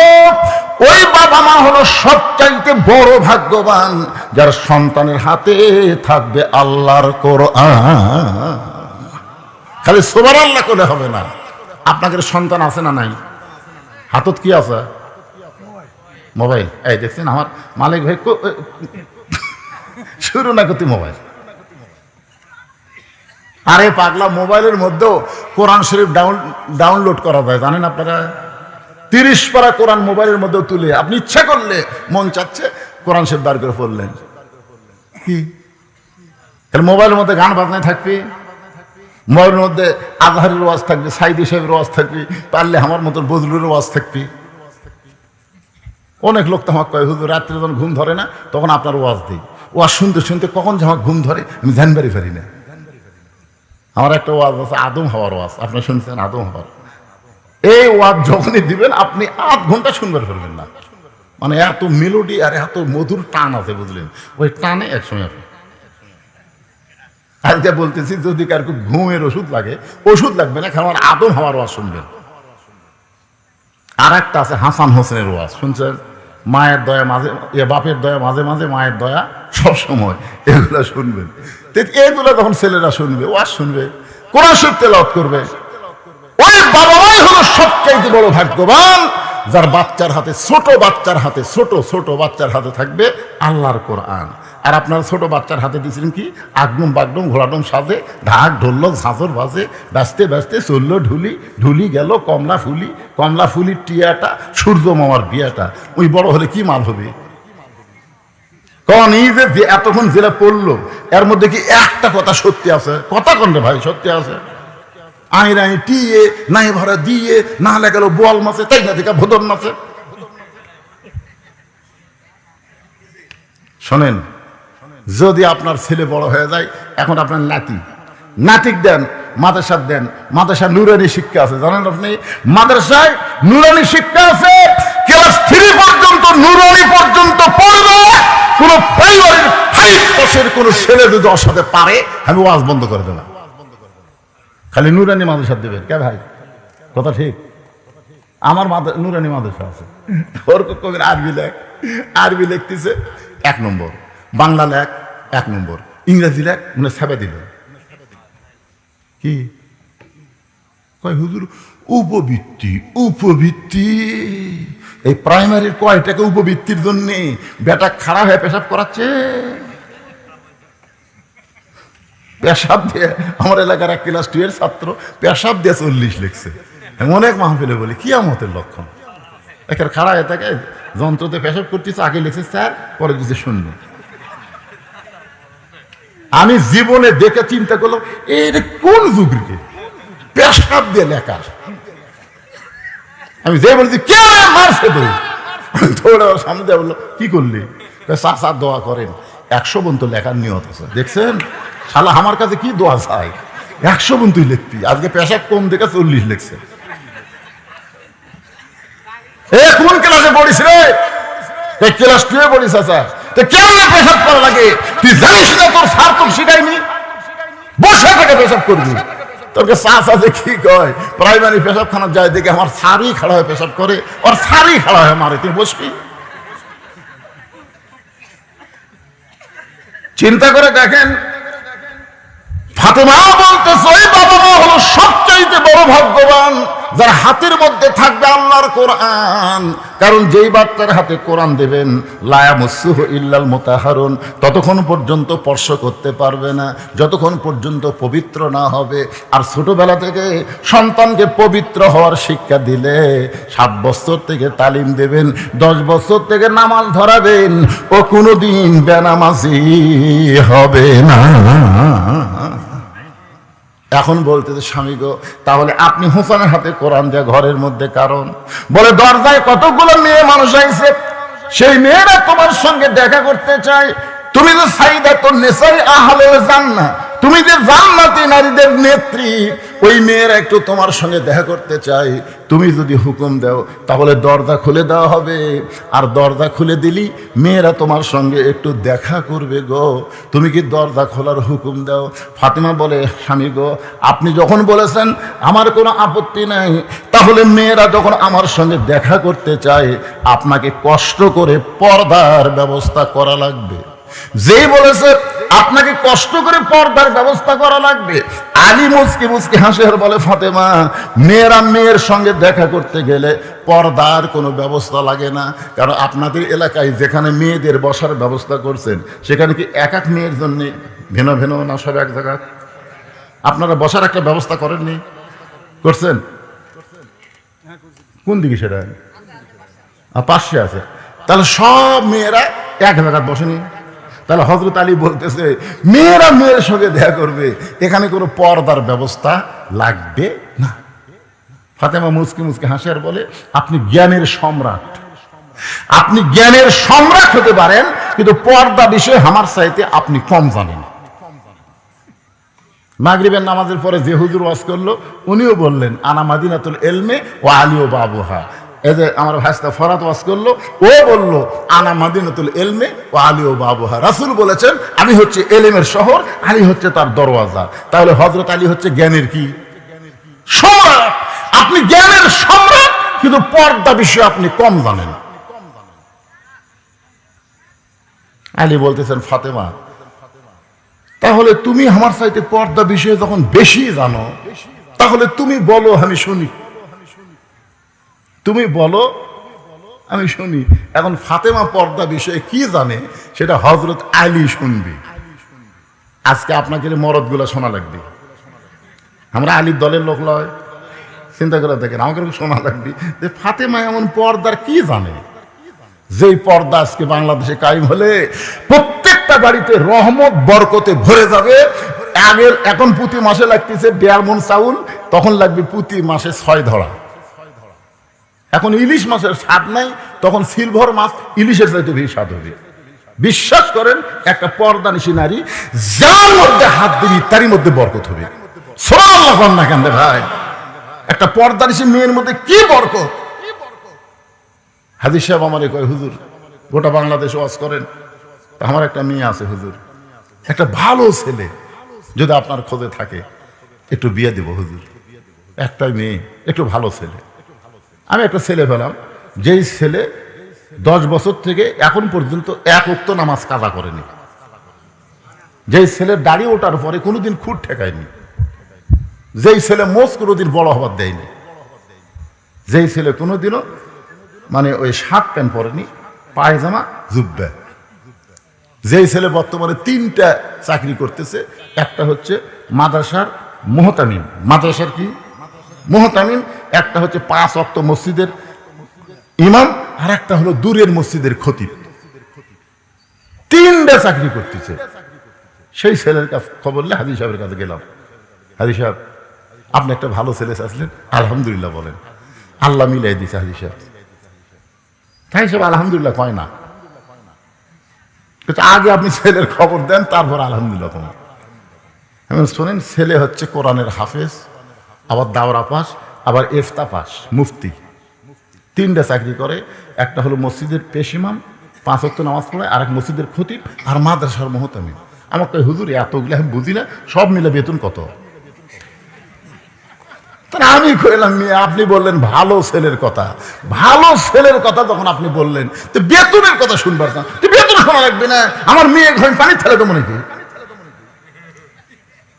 S1: ওই বাবা মা হলো সবচাইতে বড় ভাগ্যবান যার সন্তানের হাতে থাকবে আল্লাহর কোরআন। খালি সুবহানাল্লাহ করলে হবে না। আপনাদের সন্তান আছে না নাই? হাতত কি আছে? মোবাইল। এই দেখছেন আমার মালিক ভাই শুরু না করতে মোবাইল। আরে পাগলা, মোবাইলের মধ্যেও কোরআন শরীফ ডাউনলোড করা যায় জানেন আপনারা? 30 পারা কোরআন মোবাইলের মধ্যেও তুলে আপনি ইচ্ছা করলে মন চাচ্ছে কোরআন শরীফ বার করে পড়লেন। কি মোবাইলের মধ্যে গান বাজনায় থাকবি, মোবাইলের মধ্যে আজহারের ওয়াজ থাকবে, সাইদি সাহেবের ওয়াজ থাকবি, পারলে আমার মতো বজলুরের ওয়াজ থাকবি। অনেক লোক তো আমাকে কয়, হুজুর রাত্রে যখন ঘুম ধরে না তখন আপনার ওয়াজ দিই। ওয়াজ শুনতে শুনতে কখন যে আমার ঘুম ধরে আমি জানবারই পারি না। আমার একটা ওয়াজ আছে আদম হওয়ার ওয়াজ, আপনি শুনছেন আদম হওয়ার? এই ওয়াজ যখনই দিবেন আপনি 8 ঘন্টা শুনবার পারবেন না। মানে এত মেলোডি আর এত মধুর টান আছে, বুঝলেন? ওই টানে একসময় আপনি আজকে বলতেছি, যদি কার ঘুমের ওষুধ লাগে, ওষুধ লাগবে না, কারণ আদম হওয়ার ওয়াজ শুনবেন। আর একটা আছে হাসান হোসেনের ওয়াজ, শুনছেন? মায়ের দয়া মাঝে, বাপের দয়া মাঝে মাঝে, মায়ের দয়া সব সময়, এগুলা শুনবেন। এগুলো যখন ছেলেরা শুনবে, ওয়াজ শুনবে, কোরআন শরীফ তেলাওয়াত করবে, ওই বাবা মাই হলো সবচাইতে বড় ভাগ্যবান যার বাচ্চার হাতে, ছোট বাচ্চার হাতে, ছোট বাচ্চার হাতে থাকবে আল্লাহর কোরআন। আর আপনার ছোট বাচ্চার হাতে দিয়েছিলেন কি? আগডুম বাগডুম ঘোড়াডুম সাজে, ঢাক ঢোলক ঝাঁঝর বাজে, ব্যস্তে ব্যস্তে চললো ঢুলি, ঢুলি গেল কমলা ফুলির টিয়াটা, সূর্য মামার বিয়াটা। ওই বড় হলে কি মাল হবে? কারণ এই যে এতক্ষণ জেলা পড়লো এর মধ্যে কি একটা কথা সত্যি আছে? কথা কোন রে ভাই সত্যি আছে? আইরাই টিয়ে নাই ভরা দিয়ে না লাগাল বোয়াল মাছে, তাই না দেখা ভোদন মাছে। শোনেন, যদি আপনার ছেলে বড় হয়ে যায়, এখন আপনার নাতিক দেন, মাদ্রাসা দেন, মাদ্রাসা নুরানি শিক্ষা আছে জানেন আপনি? মাদ্রাসায় নুরানি শিক্ষা আছে, ক্লাস 3 পর্যন্ত নুরানি পর্যন্ত পড়বে। কোন পরিবারের 5 বছরের কোন ছেলে যদি ওর সাথে পারে, আমি ওয়াজ বন্ধ করে দেব। খালি নুরানি মাদ্রাসা দেবেন কে ভাই? কথা ঠিক? আমার নুরানি মাদ্রাসা আছে, ওর কবির আরবি লিখতেছে 1 নম্বর, বাংলা লেখ 1 নম্বর, ইংরেজি লেখ মানে ছাপে দিল। কি কয় হুজুর? উপবৃত্তি। এই প্রাইমারির কয়টাকে উপবৃত্তির জন্য বেটা খারাপ হয়ে পেশাব করাচ্ছে। পেশাব দিয়ে আমার এলাকার 1 ক্লাস 2 এর ছাত্র পেশাব দিয়ে 40 লিখছে। অনেক মাহফিলে বলি কিয়ামতের লক্ষণ। একের খাড়া হয়ে থাকে, যন্ত্রতে পেশাব করতেছে, আগে লিখছে স্যার, পরে দিচ্ছে শূন্য। আমি জীবনে দেখে চিন্তা করলাম এটা কোন যুগ রে পেশাব দিয়ে লেখা। আমি যে বলছি কে মারছে তোর সামনে দিয়ে বললো কি করলি? চাচা দোয়া করেন, 100 বন্ধু লেখার নিয়ত আছে। দেখছেন শালা আমার কাছে কি দোয়া চাই? 100 বন্ধুই লিখতি, আজকে পেশাব কম দেখে 40 লিখছে। এ কোন ক্লাসে পড়িস রে? ক্লাস 2 এ পড়িস। আচ্ছা তো কেমন পেশাব করা লাগে তুই জানিস না? তোর স্যার তোর শিখায়নি? বসে থেকে পেশাব করবি। তোকে চাচা যে কি কয়, প্রাইমারি পেশাব খানা যায় দেখে আমার স্যারই খাড়া হয়ে পেশাব করে, ওর স্যারই খাড়া হয়ে মারে, তুই বসবি? চিন্তা করে দেখেন, ফাতেমা বলতেছে ওই বাবা মা হলো সবচাইতে বড় ভাগ্যবান যার হাতের মধ্যে থাকবে আল্লাহর কোরআন। কারণ যেই বাচ্চার হাতে কোরআন দেবেন, লা ইয়ামাসসুহু ইল্লাল মুতাহহারুন, ততক্ষণ পর্যন্ত স্পর্শ করতে পারবে না যতক্ষণ পর্যন্ত পবিত্র না হবে। আর ছোটবেলা থেকে সন্তানকে পবিত্র হওয়ার শিক্ষা দিলে 7 বছর থেকে তালিম দেবেন, 10 বছর থেকে নামাজ ধরাবেন, ও কোনোদিন বেনামাজি হবে না। এখন বলতেছে স্বামী গো, তাহলে আপনি হোসেনের হাতে কোরআন দেয়া ঘরের মধ্যে কারণ? বলে দরজায় কতগুলো মেয়ে মানুষ আইছে, সেই মেয়েরা তোমার সঙ্গে দেখা করতে চায়। তুমি যে সাইদাতুন নিসাই আহলুল জান্নাহ, তুমি যে জান্নাতি নারীদের নেত্রী, ওই মেয়েরা একটু তোমার সঙ্গে দেখা করতে চাই। তুমি যদি হুকুম দাও তাহলে দরজা খুলে দেওয়া হবে, আর দরজা খুলে দিলি মেয়েরা তোমার সঙ্গে একটু দেখা করবে গো। তুমি কি দরজা খোলার হুকুম দাও? ফাতেমা বলে স্বামী গো, আপনি যখন বলেছেন আমার কোনো আপত্তি নাই, তাহলে মেয়েরা যখন আমার সঙ্গে দেখা করতে চায় আপনাকে কষ্ট করে পর্দার ব্যবস্থা করা লাগবে। যেই বলেছে আপনাকে কষ্ট করে পর্দার ব্যবস্থা করা লাগবে, আলী মুচকি মুচকি হাসে আর বলে ফাতেমা, মেয়েরা মেয়ের সঙ্গে দেখা করতে গেলে পর্দার কোনো ব্যবস্থা লাগে না। কারণ আপনাদের এলাকায় যেখানে মেয়েদের বসার ব্যবস্থা করছেন, সেখানে কি এক এক মেয়ের জন্য ভিন্ন ভিন্ন না, সব এক জায়গায়? আপনারা বসার একটা ব্যবস্থা করেননি? করছেন? কোন দিকে সেটা? পাশে আছে। তাহলে সব মেয়েরা এক জায়গায় বসেনি। তাহলে হযরত আলী বলতেছে মেয়েরা মেয়ের সঙ্গে দেখা করবে, এখানে কোনো পর্দার ব্যবস্থা লাগবে না। ফাতেমা মুচকি মুচকি হাসে আর বলে, আপনি জ্ঞানের সম্রাট, আপনি জ্ঞানের সম্রাট হতে পারেন, কিন্তু পর্দা বিষয়ে আমার চাইতে আপনি কম জানেন। মাগরিবের নামাজের পরে যে হুজুর ওয়াজ করলো, উনিও বললেন আনা মাদিনাতুল ইলমে ওয়া আলী ওয়া বাবুহা। এই যে আমার ভাইস্তা ফরাত ওয়াজ করলো, ও বললো আনা মাদিনাতুল ইলমে ওয়া আলী ওয়া বাবুহা। রাসূল বলেছেন আমি হচ্ছে এলেমের শহর, আলী হচ্ছে তার দরওয়াজা। তাহলে হযরত আলী হচ্ছে জ্ঞানের কি সম্রাট। আপনি জ্ঞানের সম্রাট, কিন্তু পর্দা বিষয়ে আপনি কম জানেন। আলী বলতেছেন ফাতেমা, তাহলে তুমি আমার চাইতে পর্দা বিষয়ে যখন বেশি জানো, তাহলে তুমি বলো আমি শুনি, তুমি বলো আমি শুনি। এখন ফাতেমা পর্দা বিষয়ে কি জানে সেটা হযরত আলী শুনবি। আজকে আপনাকে মরদগুলা শোনা লাগবে। আমরা আলীর দলের লোক লয়, চিন্তা করে দেখেন, আমাকে শোনা লাগবে যে ফাতেমা এমন পর্দার কি জানে, যেই পর্দা আজকে বাংলাদেশে কায়েম হলে প্রত্যেকটা বাড়িতে রহমত বরকতে ভরে যাবে। এখন প্রতি মাসে লাগতেছে 1.5 মণ চাউল, তখন লাগবে প্রতি মাসে 6 ধরা। এখন ইলিশ মাছের স্বাদ নাই, তখন সিলভার মাছ ইলিশের চাইতে বেশি স্বাদ হবে। বিশ্বাস করেন, একটা পর্দানিশী নারী যার মধ্যে হাত দিবি তারই মধ্যে বরকত হবে। সুবহানাল্লাহ না কেন ভাই? একটা পর্দানিশী মেয়ের মধ্যে কি বরকত! হাজী সাহেব আমারে কয়, হুজুর গোটা বাংলাদেশ ওয়াজ করেন, আমার একটা মেয়ে আছে হুজুর, একটা ভালো ছেলে যদি আপনার খোঁজে থাকে একটু বিয়ে দেব হুজুর, একটাই মেয়ে, একটু ভালো ছেলে। আমি একটা ছেলে পেলাম, যেই ছেলে 10 বছর থেকে এখন পর্যন্ত 1 ওয়াক্ত নামাজ কাজা করেনি, যেই ছেলে দাড়ি ওঠার পরে কোনোদিন খুঁট ঠেকায়নি, যেই ছেলে মোষ কোনোদিন বড় হবার দেয়নি, যেই ছেলে কোনোদিনও মানে ওই শার্ট প্যান্ট পরেনি, পায়জামা জুব্বা, যেই ছেলে বর্তমানে 3টা চাকরি করতেছে। একটা হচ্ছে মাদ্রাসার মুহতামিম, মাদ্রাসার কি মুহতামিম, একটা হচ্ছে 5 ওয়াক্ত মসজিদের ইমাম, আর একটা হলো দূরের মসজিদের খতিব। 3টা চাকরি করতেছে। সেই ছেলের কাছে খবর নিয়ে হাজী সাহেবের কাছে গেলাম, হাজী সাহেব আপনি একটা ভালো ছেলে চাচ্ছিলেন, আলহামদুলিল্লাহ বলেন। আল্লাহ মিলাই দিছে হাজী সাহেব। তাই সব আলহামদুলিল্লাহ কয় না, আগে আপনি ছেলের খবর দেন, তারপর আলহামদুলিল্লাহ তোমার। শোনেন, ছেলে হচ্ছে কোরআনের হাফেজ, আবার দাওরা পাস, আবার ইফতা পাস, মুফতি। 3টা চাকরি করে। একটা হলো মসজিদের পেশ ইমাম, 5 ওয়াক্ত নামাজ পড়ে, আর এক মসজিদের খতিব, আর মাদ্রাসার মুহতামিম। আমার কয় হুজুর এতগুলো আমি বুঝি না, সব মিলে বেতন কত? আমি কইলাম আপনি বললেন ভালো ছেলের কথা, ভালো ছেলের কথা যখন আপনি বললেন তো বেতনের কথা শুনবার না, বেতন শোনা লাগবে না, আমার মেয়ে ঘরে পানি ঠেলে দেবো নাকি?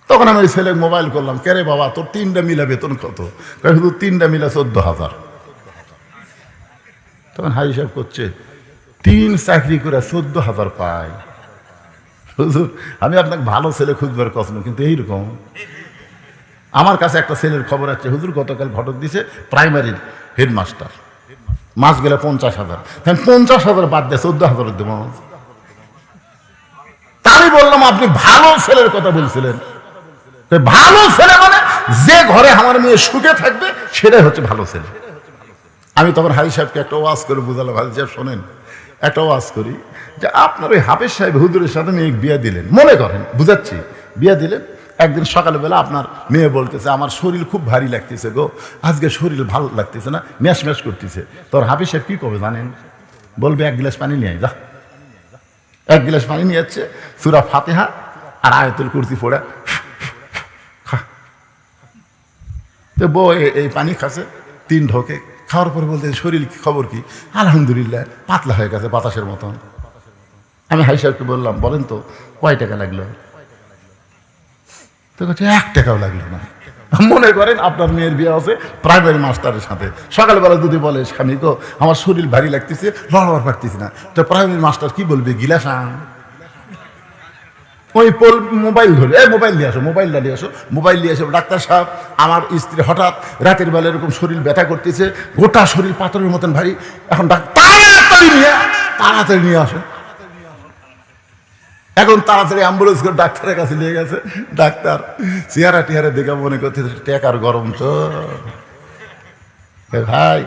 S1: তখন আমি ওই ছেলে মোবাইল করলাম, কে রে বাবা তোর 3টা মিলা বেতন কত? শুধু 3টা মিলা 14,000। তখন হাই হিসাব করছে 3 চাকরি করে 14,000 পায়। হুজুর আমি আপনাকে ভালো ছেলে খুঁজবার কষ্ট, কিন্তু এইরকম আমার কাছে একটা ছেলের খবর আছে, হুজুর গতকাল ঘটক দিছে প্রাইমারির হেডমাস্টার, মাস গেলে 50,000। 50,000 বাদ দিয়ে 14,000 দেবো। তাই বললাম আপনি ভালো ছেলের কথা বলছিলেন, ভালো ছেলে মানে যে ঘরে আমার মেয়ে সুখে থাকবে সেটাই হচ্ছে ভালো ছেলে। আমি তখন হাই সাহেবকে একটা ওয়াজ করে বুঝালাম, হাজি সাহেব শোনেন একটা ওয়াজ করি, যে আপনার ওই হাফেজ সাহেব হুজুরের সাথে মেয়ে বিয়ে দিলেন, মনে করেন বুঝাচ্ছি, বিয়ে দিলেন, একদিন সকালবেলা আপনার মেয়ে বলতেছে আমার শরীর খুব ভারী লাগতেছে গো, আজকে শরীর ভালো লাগতেছে না, ম্যাশ ম্যাশ করতেছে। তোর হাফেজ সাহেব কি করবে জানেন? বলবে 1 গ্লাস পানি নিয়ে যা। 1 গ্লাস পানি নিয়ে যাচ্ছে, সূরা ফাতিহা আর আয়াতুল কুরসি পড়া, তো বউ এই পানি খাচ্ছে 3 ঢোকে, খাওয়ার পরে বলতে শরীর খবর কি? আলহামদুলিল্লাহ পাতলা হয়ে গেছে বাতাসের মতন। আমি হাই সাহেবকে বললাম বলেন তো কয় টাকা লাগলো? তো বলছে 1 টাকাও লাগলো না। মনে করেন আপনার মেয়ের বিয়ে আছে প্রাইমারি মাস্টারের সাথে, সকালবেলা যদি বলে স্বামী গো আমার শরীর ভারী লাগতেছে, লড়বার পারতেছি না, তো প্রাইমারি মাস্টার কি বলবে? গিলাস আন। ওই মোবাইল ধরে মোবাইল নিয়ে আসো, মোবাইলটা নিয়ে আসো, মোবাইল নিয়ে আসো। ডাক্তার সাহেব আমার স্ত্রী হঠাৎ রাতের বেলা এরকম শরীর ব্যথা করতেছে, গোটা শরীর পাথরের মতন ভারী, এখন তাড়াতাড়ি নিয়ে আসো। এখন তাড়াতাড়ি অ্যাম্বুলেন্স করে ডাক্তারের কাছে নিয়ে গেছে। ডাক্তার চেহারা টিহারা দেখে মনে করতে টেকার গরম তো ভাই,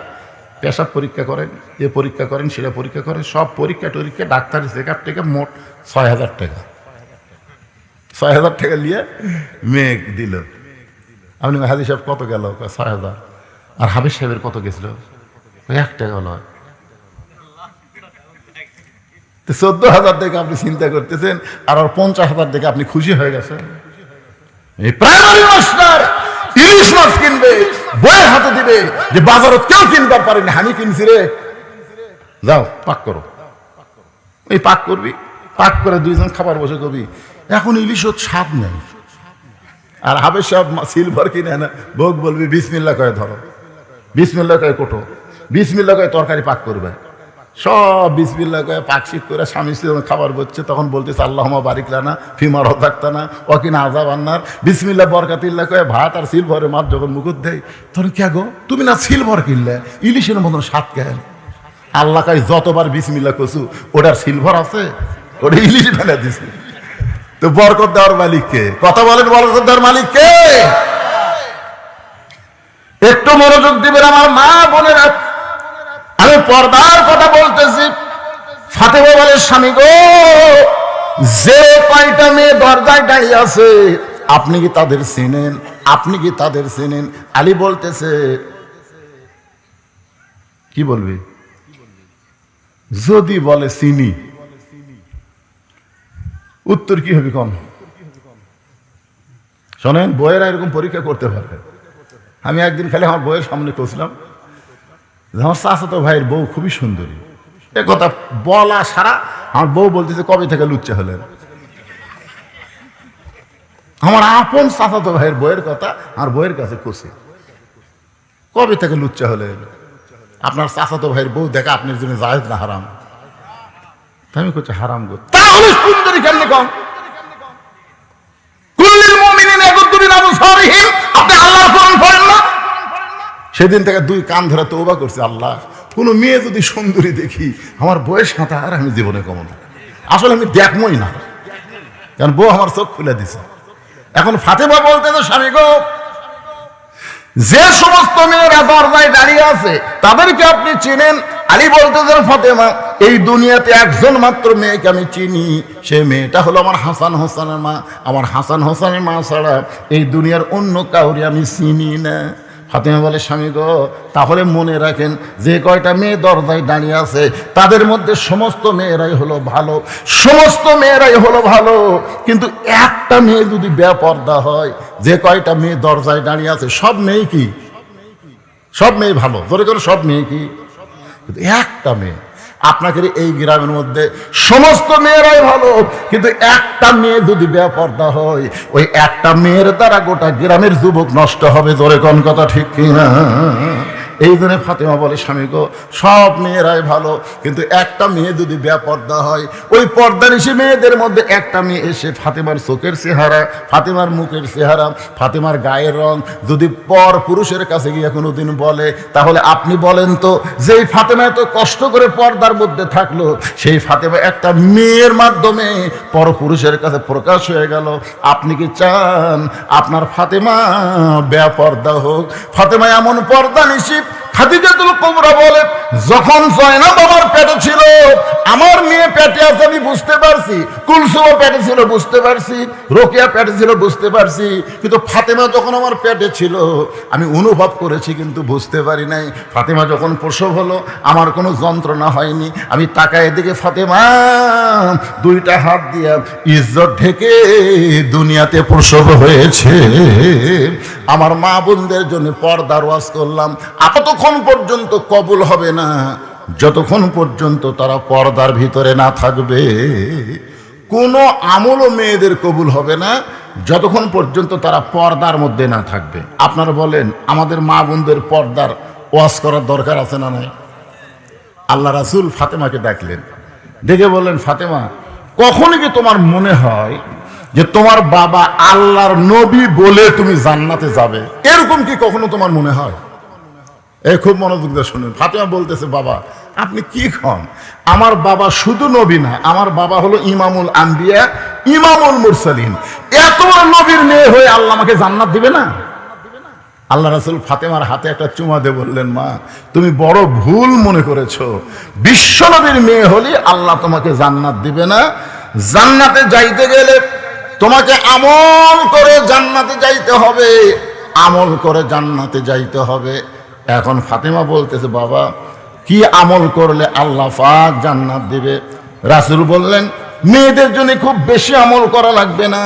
S1: পেশাব পরীক্ষা করেন, এ পরীক্ষা করেন, সেটা পরীক্ষা করেন, সব পরীক্ষা টরীক্ষা ডাক্তারের চেক আপ থেকে মোট 6,000 টাকা। 6,000 টাকা নিয়ে মেয়ে দিল। আপনি হাজি সাহেব কত গেল? 6,000। আর হাফেজ সাহেবের কত গেছিল? 1 টাকা হলো। 14,000 থেকে আপনি চিন্তা করতেছেন, আর 50,000 থেকে আপনি খুশি হয়ে গেছেন। এই প্রাইমারি মাস্টার ইলিশ মাছ কিনবে, বইয়ের হাতে দিবে যে বাজারত কেউ কিনবার পারেনি, আমি কিনছি রে, যাও পাক করো। এই পাক করবি, পাক করে 2 জন খাবার বসে করবি। এখন ইলিশত স্বাদ নেই। আর হাফেজ সাহেব সিলভার কিনে না, ভোগ বলবি বিসমিল্লাহ কয়ে ধরো, বিসমিল্লাহ কয়ে কোটো, বিসমিল্লাহ কয়ে তরকারি পাক করবে, সব বিসমিল্লাহ কয়ে পাক শিখ করে স্বামী স্ত্রী খাবার বলছে। তখন বলতেছে আল্লাহুম্মা বারিক লানা ফিমা রাযাকতানা ওয়া কিনা আযাবান নার। বিসমিল্লাহ বরকাতিল্লাহ কয়ে ভাত আর সিলভারের মাছ যখন মুখত দেয়, তখন কে গো তুমি না সিলভার কিনলে, ইলিশের মতন স্বাদ কেন? আল্লাহ কাই যতবার বিসমিল্লাহ কছু ওটার সিলভার আছে, ওটা ইলিশ ফেলে দিছে। তো বরকত দেওয়ার মালিক কে? কথা বলেন, বরকত দেওয়ার মালিক কে? একটু মনোযোগ দিবেন আমার মা বোনেরা, আমি পর্দার কথা বলতেছি। ফাতেমা বলে স্বামী গো, যে 5টা মেয়ে দরজায় দাঁড়িয়ে আছে আপনি কি তাদের চেনেন? আপনি কি তাদের চেনেন? আলী বলতেছে কি বলবি? যদি বলে চিনি, উত্তর কি হবে কম? শোনেন, বইয়েরা এরকম পরীক্ষা করতে পারে। আমি একদিন খালি আমার বইয়ের সামনে পৌঁছলাম, আমার চাচাতো ভাইয়ের বউ খুবই সুন্দরী, এ কথা বলা সারা আমার বউ বলতেছে কবে থেকে লুচ্চা হলেন? আমার আপন চাচাতো ভাইয়ের বইয়ের কথা আমার বইয়ের কাছে কষে, কবে থেকে লুচ্চা হলেন? আপনার চাচাতো ভাইয়ের বউ দেখা আপনার জন্য জায়েজ না হারাম? আমি করছি হারাম গো। তাহলে সুন্দরী কেমনে কম? কুল্লিল মুমিনিনা ইয়াগুদ্দু আবসারিহিম, আপনি আল্লাহর কোরআন পড়েন না? সেদিন থেকে 2 কান ধরে তওবা করছে, আল্লাহ কোন মেয়ে যদি সুন্দরী দেখি আমার বয়স সাথে আর আমি জীবনে কমো না, আসলে আমি দেখবই না, কারণ বউ আমার চোখ খুলে দিছে। এখন ফাতেমা বলতেছে স্বামী গো, যে সমস্ত মেয়েরা দরজায় দাঁড়িয়ে আছে তাদেরকে আপনি চিনেন? আলী বলতেছেন ফাতেমা, এই দুনিয়াতে একজন মাত্র মেয়েকে আমি চিনি, সে মেয়েটা হলো আমার হাসান হোসেনের মা। আমার হাসান হোসেনের মা ছাড়া এই দুনিয়ার অন্য কাউরে আমি চিনি না। ফাতেমা বলে স্বামী গো, তাহলে মনে রাখেন যে কয়টা মেয়ে দরজায় দাঁড়িয়ে আছে তাদের মধ্যে সমস্ত মেয়েরাই হলো ভালো, সমস্ত মেয়েরাই হলো ভালো, কিন্তু একটা মেয়ে যদি বেপরদা হয়, যে কয়টা মেয়ে দরজায় দাঁড়িয়ে আছে সব মেয়ে কি? সব মেয়ে ভালো, ধরে করে সব মেয়ে কি? কিন্তু একটা মেয়ে আপনাকে এই গ্রামের মধ্যে সমস্ত মেয়েরাই ভালো, কিন্তু একটা মেয়ে যদি বেপর্দা হয়, ওই একটা মেয়ের দ্বারা গোটা গ্রামের যুবক নষ্ট হবে। জোরে কোন কথা ঠিক কিনা? এই জন্য ফাতেমা বলে, স্বামী গো, সব মেয়েরাই ভালো, কিন্তু একটা মেয়ে যদি বেপর্দা হয়, ওই পর্দানিশী মেয়েদের মধ্যে একটা মেয়ে এসে ফাতেমার চোখের চেহারা, ফাতেমার মুখের চেহারা, ফাতেমার গায়ের রং যদি পর পুরুষের কাছে গিয়ে কোনোদিন বলে, তাহলে আপনি বলেন তো, যেই ফাতেমা এত কষ্ট করে পর্দার মধ্যে থাকলো, সেই ফাতেমা একটা মেয়ের মাধ্যমে পর পুরুষের কাছে প্রকাশ হয়ে গেল, আপনি কি চান আপনার ফাতেমা বেপর্দা হোক? ফাতেমা এমন পর্দানিশী। খাদিজাতুল কুবরা বলে, যখন জয়নাব আমার পেটে ছিল, আমার মেয়ে পেটে আছে আমি বুঝতে পারছি, কুলসুমও পেটে ছিল বুঝতে পারছি, রোকেয়া পেটে ছিল বুঝতে পারছি, কিন্তু ফাতেমা যখন আমার পেটে ছিল আমি অনুভব করেছি কিন্তু বুঝতে পারি নাই। ফাতেমা যখন প্রসব হলো আমার কোনো যন্ত্রণা হয়নি, আমি তাকায় দিকে ফাতেমা দুইটা হাত দিয়া ইজ্জত ঢেকে দুনিয়াতে প্রসব হয়েছে। আমার মা বোনদের জন্য পর্দার ওয়াজ করলাম, ততক্ষণ পর্যন্ত কবুল হবে না যতক্ষণ পর্যন্ত তারা পর্দার ভিতরে না থাকবে। কোনো আমলও মেয়েদের কবুল হবে না যতক্ষণ পর্যন্ত তারা পর্দার মধ্যে না থাকবে। আপনারা বলেন, আমাদের মা বোনদের পর্দার ওয়াজ করার দরকার আছে না নাই? আল্লাহ রাসূল ফাতেমাকে ডাকলেন, ডেকে বললেন, ফাতেমা, কখনই কি তোমার মনে হয় যে তোমার বাবা আল্লাহর নবী বলে তুমি জান্নাতে যাবে? এরকম কি কখনো তোমার মনে হয়? খুব মনোযোগ দিয়ে শুনুন। ফাতেমা বলতেছে, বাবা আপনি কি খন? আমার বাবা শুধু নবী না, আমার বাবা হলো ইমামুল আম্বিয়া, ইমামুল মুরসালিন। এত বড় নবীর মেয়ে হয়ে আল্লাহ আমাকে জান্নাত দিবে না? আল্লাহ রাসূল ফাতেমার হাতে একটা চুমা দিয়ে বললেন, মা তুমি বড় ভুল মনে করেছো, বিশ্ব নবীর মেয়ে হলে আল্লাহ তোমাকে জান্নাত দিবে না। জান্নাতে যাইতে গেলে তোমাকে আমল করে জান্নাতে যাইতে হবে, আমল করে জান্নাতে যাইতে হবে। এখন ফাতেমা বলতেছে, বাবা কি আমল করলে আল্লাহ পাক জান্নাত দিবে? রাসূল বললেন, মেয়েদের জন্য খুব বেশি আমল করা লাগবে না,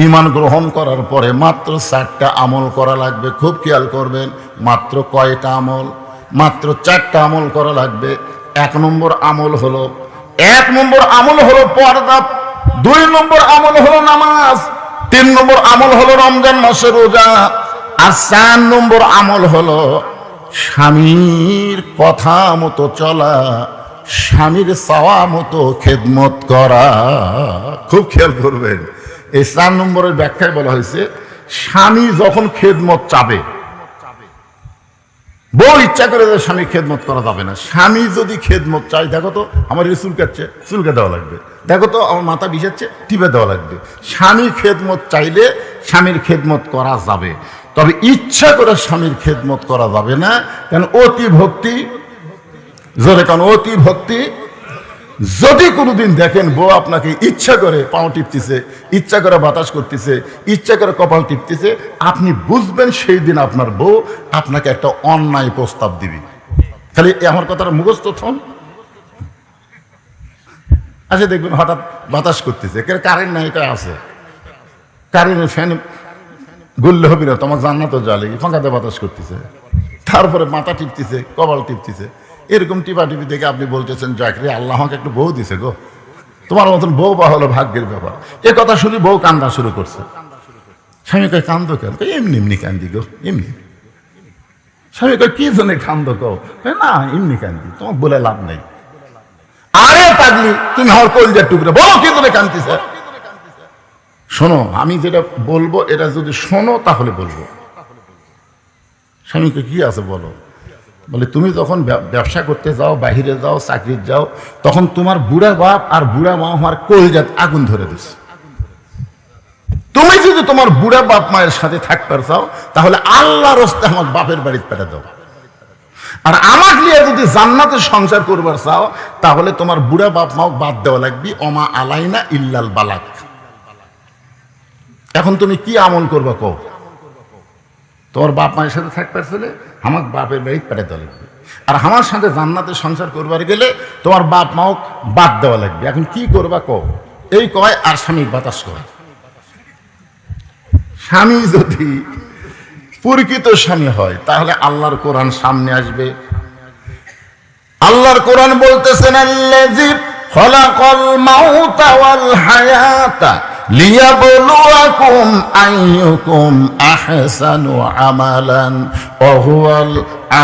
S1: ঈমান গ্রহণ করার পরে মাত্র 4টা আমল করা লাগবে। খুব খেয়াল করবেন, মাত্র কয়টা আমল? মাত্র 4টা আমল করা লাগবে। 1 নম্বর আমল হলো পর্দা, 2 নম্বর আমল হলো নামাজ, 3 নম্বর আমল হলো রমজান মাসের রোজা, আর 4 নম্বর আমল হলো স্বামীর কথা মতো চলা, স্বামীর চাওয়া মতো খেদমত করা। খুব খেয়াল করবেন, এই 4 নম্বরের ব্যাখ্যায় বলা হয়েছে, স্বামী যখন খেদমত চাবে, বউ ইচ্ছা করে স্বামী খেদমত করা যাবে না। স্বামী যদি খেদমত চাই, দেখো তো আমার চুল কাটছে, চুলকে দেওয়া লাগবে, দেখো তো আমার মাথা বিষাচ্ছে, টিপে দেওয়া লাগবে। স্বামী খেদমত চাইলে স্বামীর খেদমত করা যাবে, তবে ইচ্ছা করে স্বামীর খেদমত করা যাবে না। কেন? অতি ভক্তি, জোরে কারণ অতি ভক্তি। যদি কোনোদিন দেখেন বউ আপনাকে ইচ্ছা করে পাও টিপতেছে, ইচ্ছা করে বাতাস করতেছে, ইচ্ছা করে কপাল টিপতেছে, আপনি বুঝবেন সেই দিন আপনার বউ আপনাকে একটা অন্যায় প্রস্তাব দিবি। খালি আমার কথাটা মুখস্থ থন। আচ্ছা দেখবেন হঠাৎ বাতাস করতেছে, কারেন্ট নাই, এটা আছে, কারেন্টের ফ্যান গুললে হবে না, তোমার জান্নাতও জ্বালে, ফাঁকাতে বাতাস করতেছে, তারপরে মাথা টিপতেছে, কপাল টিপতেছে, এরকম টিপা টিপি দেখে আপনি বলতেছেন, যাক রে আল্লাহ আমাকে একটু বউ দিছে গো, তোমার মতন বউ বা হলো ভাগ্যের ব্যাপার। এ কথা শুনে বউ কান্দা শুরু করছে। স্বামী কয়, কান্দো কেন? এমনি এমনি কান্দি গো, এমনি। স্বামী কয়, কি জন্য কান্দো গো? না এমনি কান্দি, তোমার বলে লাভ নেই। আরে পাগলি, তুমি আমার কলজার টুকরা, বলো কি জন্য কান্দিছে? শোনো, আমি যেটা বলবো এটা যদি শোনো তাহলে বলবো। স্বামীকে কি আছে বলো? বলে, তুমি যখন ব্যবসা করতে যাও, বাহিরে যাও, চাকরি যাও, তখন তোমার বুড়া বাপ আর বুড়া মা আমার কলজাত আগুন ধরে দিচ্ছে। তুমি যদি তোমার বুড়া বাপ মায়ের সাথে থাকতে চাও, তাহলে আল্লাহর রাস্তায় আমার বাপের বাড়িতে পেটে দাও। আর আমাকে নিয়ে যদি জান্নাতে সংসার করবার চাও, তাহলে তোমার বুড়া বাপ মাও বাদ দেওয়া লাগবে। ওমা আলাইনা ইল্লাল বালাক। এখন তুমি কি আমল করবা কও? তোমার বাপ মায়ের সাথে থাকবার ছেলে আমার বাপের বাড়িতে পেটে দেওয়া লাগবে, আর আমার সাথে জান্নাতে সংসার করবার গেলে তোমার বাপ মাও বাদ দেওয়া লাগবে। এখন কি করবা কও? এই কয় আর স্বামী বাতাস করে। স্বামী যদি প্রকৃত স্বামী হয়, তাহলে আল্লাহর কোরআন সামনে আসবে, আল্লাহর কোরআন বলতেছেন আল্লাযী খলাকাল মাউতা ওয়াল হায়াতা লিয়াবলুয়াকুম আইয়ুকুম আহসানু আমালান ওয়া হুয়াল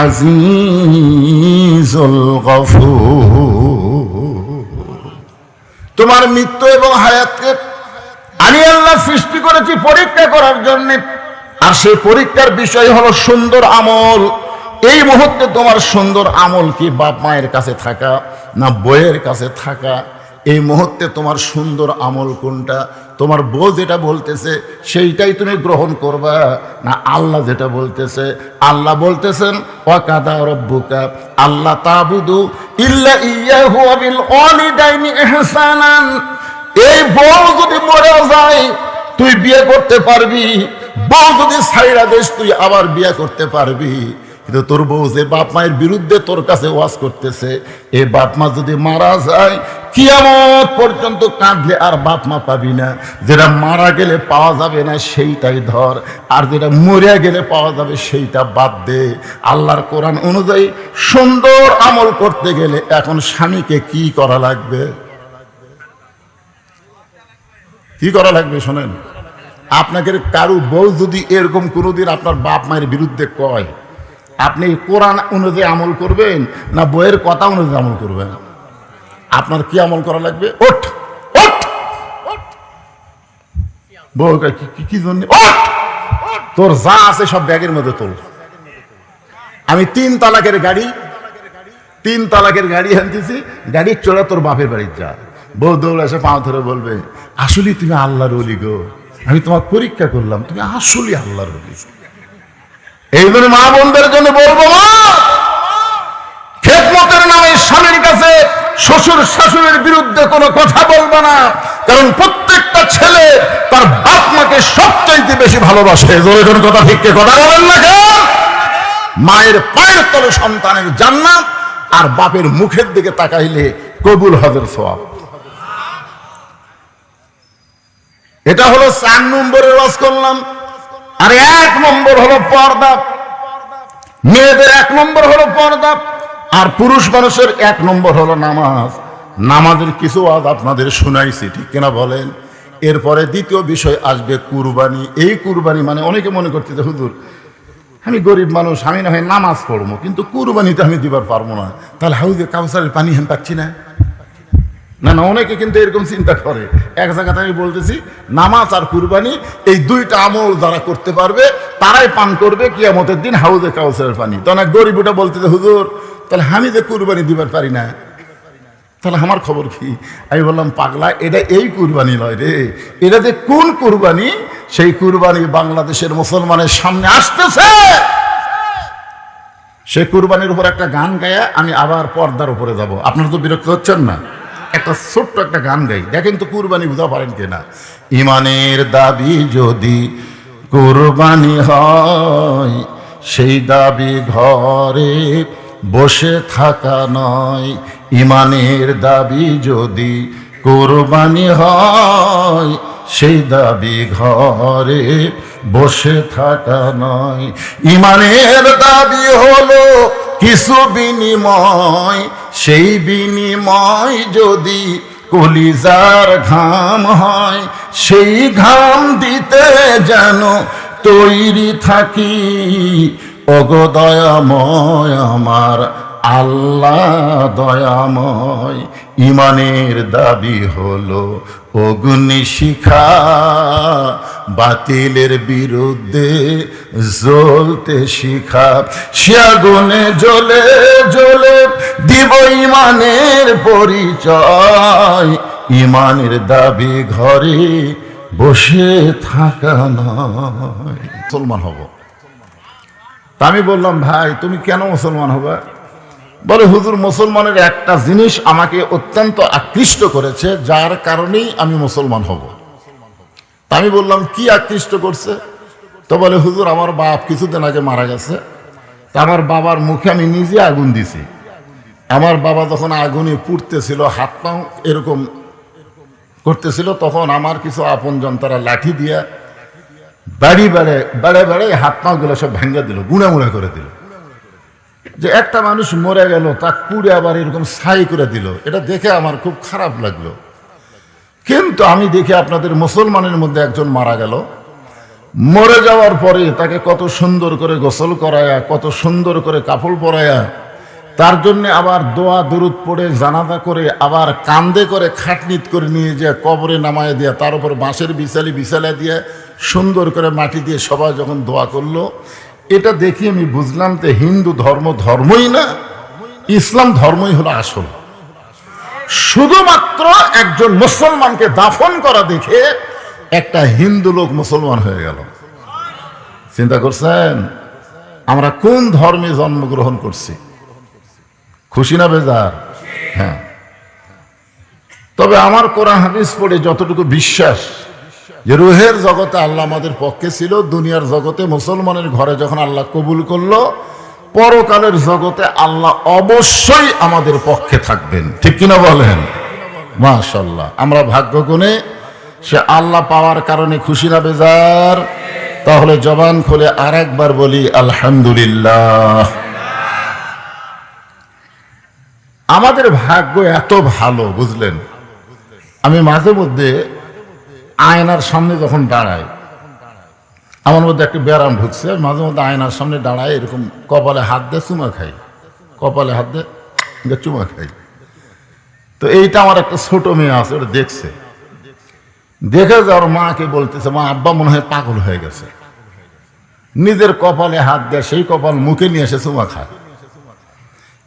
S1: আজিজুল গফুর। তোমার মৃত্যু এবং হায়াতকে আমি আল্লাহ সৃষ্টি করেছি পরীক্ষা করার জন্য, আর সেই পরীক্ষার বিষয় হলো সুন্দর আমল। এই মুহূর্তে তোমার সুন্দর আমল কি বাপ মায়ের কাছে থাকা না বইয়ের কাছে থাকা? এই মুহূর্তে তোমার সুন্দর আমল কোনটা? তোমার বউ যেটা বলতেছে সেইটাই তুমি গ্রহণ করবা না আল্লাহ যেটা বলতেছে? আল্লাহ বলতেছেন ওয়াকাদা রাব্বুকা আল্লা তা'বুদু ইল্লা ইয়্যাহু ওয়া বিল ওয়ালিদাইনি ইহসানান। এই বউ যদি মরে যায় তুই বিয়ে করতে পারবি, বউ যদি ছাইড়া দেশ তুই আবার বিয়ে করতে পারবি। কিন্তু তোর বউ যে বাপ মায়ের বিরুদ্ধে তোর কাছে ওয়াজ করতেছে, এই বাপ মা যদি মারা যায় কিয়ামত পর্যন্ত কাঁদলে আর বাপ মা পাবি না। যেটা মারা গেলে পাওয়া যাবে না সেইটাই ধর, আর যেটা মরে গেলে পাওয়া যাবে সেইটা বাদ দে। আল্লাহর কোরআন অনুযায়ী সুন্দর আমল করতে গেলে এখন স্বামীকে কি করা লাগবে? কি করা লাগবে শোনেন। আপনাকে কারু বউ যদি এরকম কোনোদিন আপনার বাপ মায়ের বিরুদ্ধে কয়, আপনি কোরআন অনুযায়ী আমল করবেন না বইয়ের কথা অনুযায়ী আমল করবেন? আপনার কি আমল করা লাগবে? ওঠ ওঠ বউ কি জন্য তোর যা আছে সব ব্যাগের মধ্যে তোল। আমি 3 তালাকের গাড়ি আনতেছি, গাড়ি চড়া তোর বাপের বাড়ি যা। বউ দৌড়ে এসে পা ধরে বলবে আসলে তুমি আল্লাহর ওলি গো, আমি তোমার পরীক্ষা করলাম, তুমি আসলে আল্লাহর ওলি। এই জন্য মা বোনদের জন্য বলবো, মা খেদমতের নামে স্বামীর কাছে শ্বশুর শাশুড়ির বিরুদ্ধে কোনো কথা বলবে না, কারণ প্রত্যেকটা ছেলে তার বাপ মাকে সবচাইতে বেশি ভালোবাসে। যখন কথা ঠিক কথা বলেন না কেন? মায়ের পায়ের তলে সন্তানের জান্নাত, আর বাপের মুখের দিকে তাকাইলে কবুল হজের সওয়াব। এটা হলো 4 নম্বরের ওয়াজ করলাম। আর 1 নম্বর হলো পর্দা। মেয়েদের 1 নম্বর হলো পর্দা, আর পুরুষ মানুষের 1 নম্বর হলো নামাজ। নামাজের কিছু ওয়াজ আপনাদের শুনাইছি, ঠিক কিনা বলেন? এরপরে দ্বিতীয় বিষয় আসবে কুরবানি। এই কুরবানি মানে অনেকে মনে করছে যে হুজুর আমি গরিব মানুষ, আমি না হয় নামাজ পড়বো কিন্তু কুরবানিতে আমি দিবার পারবো না, তাহলে হাউজে কাউসারের পানি আমি পাচ্ছি না। না না, অনেকে কিন্তু এরকম চিন্তা করে। এক জায়গাতে আমি বলতেছি নামাজ আর কুরবানি এই 2টা আমল যারা করতে পারবে তারাই পান করবে কিয়ামতের দিন হাউজে কাউসারের পানি। তখন এক গরিব ওটা বলতেছে হুজুর তাহলে আমি যে কুরবানি দিবার পারি না, তাহলে আমার খবর কি? আমি বললাম পাগলা, এটা এই কুরবানি নয় রে, এটা যে কোন কুরবানি, সেই কুরবানি বাংলাদেশের মুসলমানের সামনে আসতেছে। সেই কুরবানির উপর একটা গান গায়া আমি আবার পর্দার উপরে যাব। আপনারা তো বিরক্ত হচ্ছেন না? একটা ছোট্ট একটা গান গাই, দেখেন তো কুরবানি বুঝা পারেন কিনা। ইমানের দাবি যদি কুরবানি হয়, সেই দাবি ঘরে বসে থাকা নয়। ইমানের দাবি যদি কুরবানি হয়, সেই দাবি ঘরে বসে থাকা নয়। ইমানের দাবি হলো কিছু বিনিময়, সেই বিনিময় যদি কলিজার ঘাম হয়, সেই ঘাম দিতে যেন তৈরি থাকি। ওগো দয়াময় আমার আল্লাহ দয়াময়। ইমানের দাবি হলো অগ্নিশিখা, বাতিলের বিরুদ্ধে জ্বলতে শিখা। সে আগুনে জ্বলে জ্বলে দিব ইমানের পরিচয়। ইমানের দাবি ঘরে বসে থাকা নয়। মুসলমান হব। তা আমি বললাম ভাই তুমি কেন মুসলমান হবে? বলে হুজুর মুসলমানের একটা জিনিস আমাকে অত্যন্ত আকৃষ্ট করেছে, যার কারণেই আমি মুসলমান হব। তা আমি বললাম কি আকৃষ্ট করছে? তো বলে হুজুর আমার বাপ কিছুদিন আগে মারা গেছে, তা আমার বাবার মুখে আমি নিজে আগুন দিছি। আমার বাবা যখন আগুনে পুড়তেছিল, হাত পা এরকম করতেছিল, তখন আমার কিছু আপনজন তারা লাঠি দিয়া বাড়ি বেড়ে হাত পা গুলো সব ভেঙে দিল, গুঁড়া মুড়া করে দিল। যে একটা মানুষ মরে গেল, তা পুড়ে আবার এরকম ছাই করে দিল, এটা দেখে আমার খুব খারাপ লাগলো। কিন্তু আমি দেখি আপনাদের মুসলমানের মধ্যে একজন মারা গেল, মরে যাওয়ার পরে তাকে কত সুন্দর করে গোসল করায়া, কত সুন্দর করে কাপড় পরায়া, তার জন্য আবার দোয়া দরুদ পড়ে জানাজা করে, আবার কান্দে করে খাটনিত করে নিয়ে যে কবরে নামায় দিয়া, তার উপর বাঁশের বিছালা দিয়ে সুন্দর করে মাটি দিয়ে সবাই যখন দোয়া করলো, এটা দেখি আমি বুঝলাম যে হিন্দু ধর্মই না, ইসলাম ধর্মই হলো আসল। শুধুমাত্র একজন মুসলমানকে দাফন করা দেখে একটা হিন্দু লোক মুসলমান হয়ে গেল। চিন্তা করছেন আমরা কোন ধর্মে জন্মগ্রহণ করছি? খুশি না বেজার? হ্যাঁ। তবে আমার কোরআন হাদিস পড়ে যতটুকু বিশ্বাস, যে রুহের জগতে আল্লাহ আমাদের পক্ষে ছিল, দুনিয়ার জগতে মুসলমানের ঘরে যখন আল্লাহ কবুল করলো, পরকালের জগতে আল্লাহ অবশ্যই আমাদের পক্ষে থাকবেন। ঠিক কিনা বলেন? মাশাআল্লাহ। আমরা ভাগ্য গুণে সে আল্লাহ পাওয়ার কারণে খুশি না বেজার? তাহলে জবান খুলে আর একবার বলি আলহামদুলিল্লাহ। আমাদের ভাগ্য এত ভালো, বুঝলেন? আমি মাঝে মধ্যে আয়নার সামনে যখন দাঁড়াই, আমার মধ্যে একটা ব্যারাম ঢুকছে, মাঝে মধ্যে আয়নার সামনে দাঁড়ায়, এরকম কপালে হাত দিয়ে চুমা খাই, কপালে হাত দিয়ে চুমা খাই। তো এইটা আমার একটা ছোট মেয়ে আছে, ওটা দেখছে, দেখে যাওয়ার মাকে বলতেছে, মা আব্বা মনে হয় পাগল হয়ে গেছে, নিজের কপালে হাত দেয়, সেই কপাল মুখে নিয়ে এসে চুমা খায়।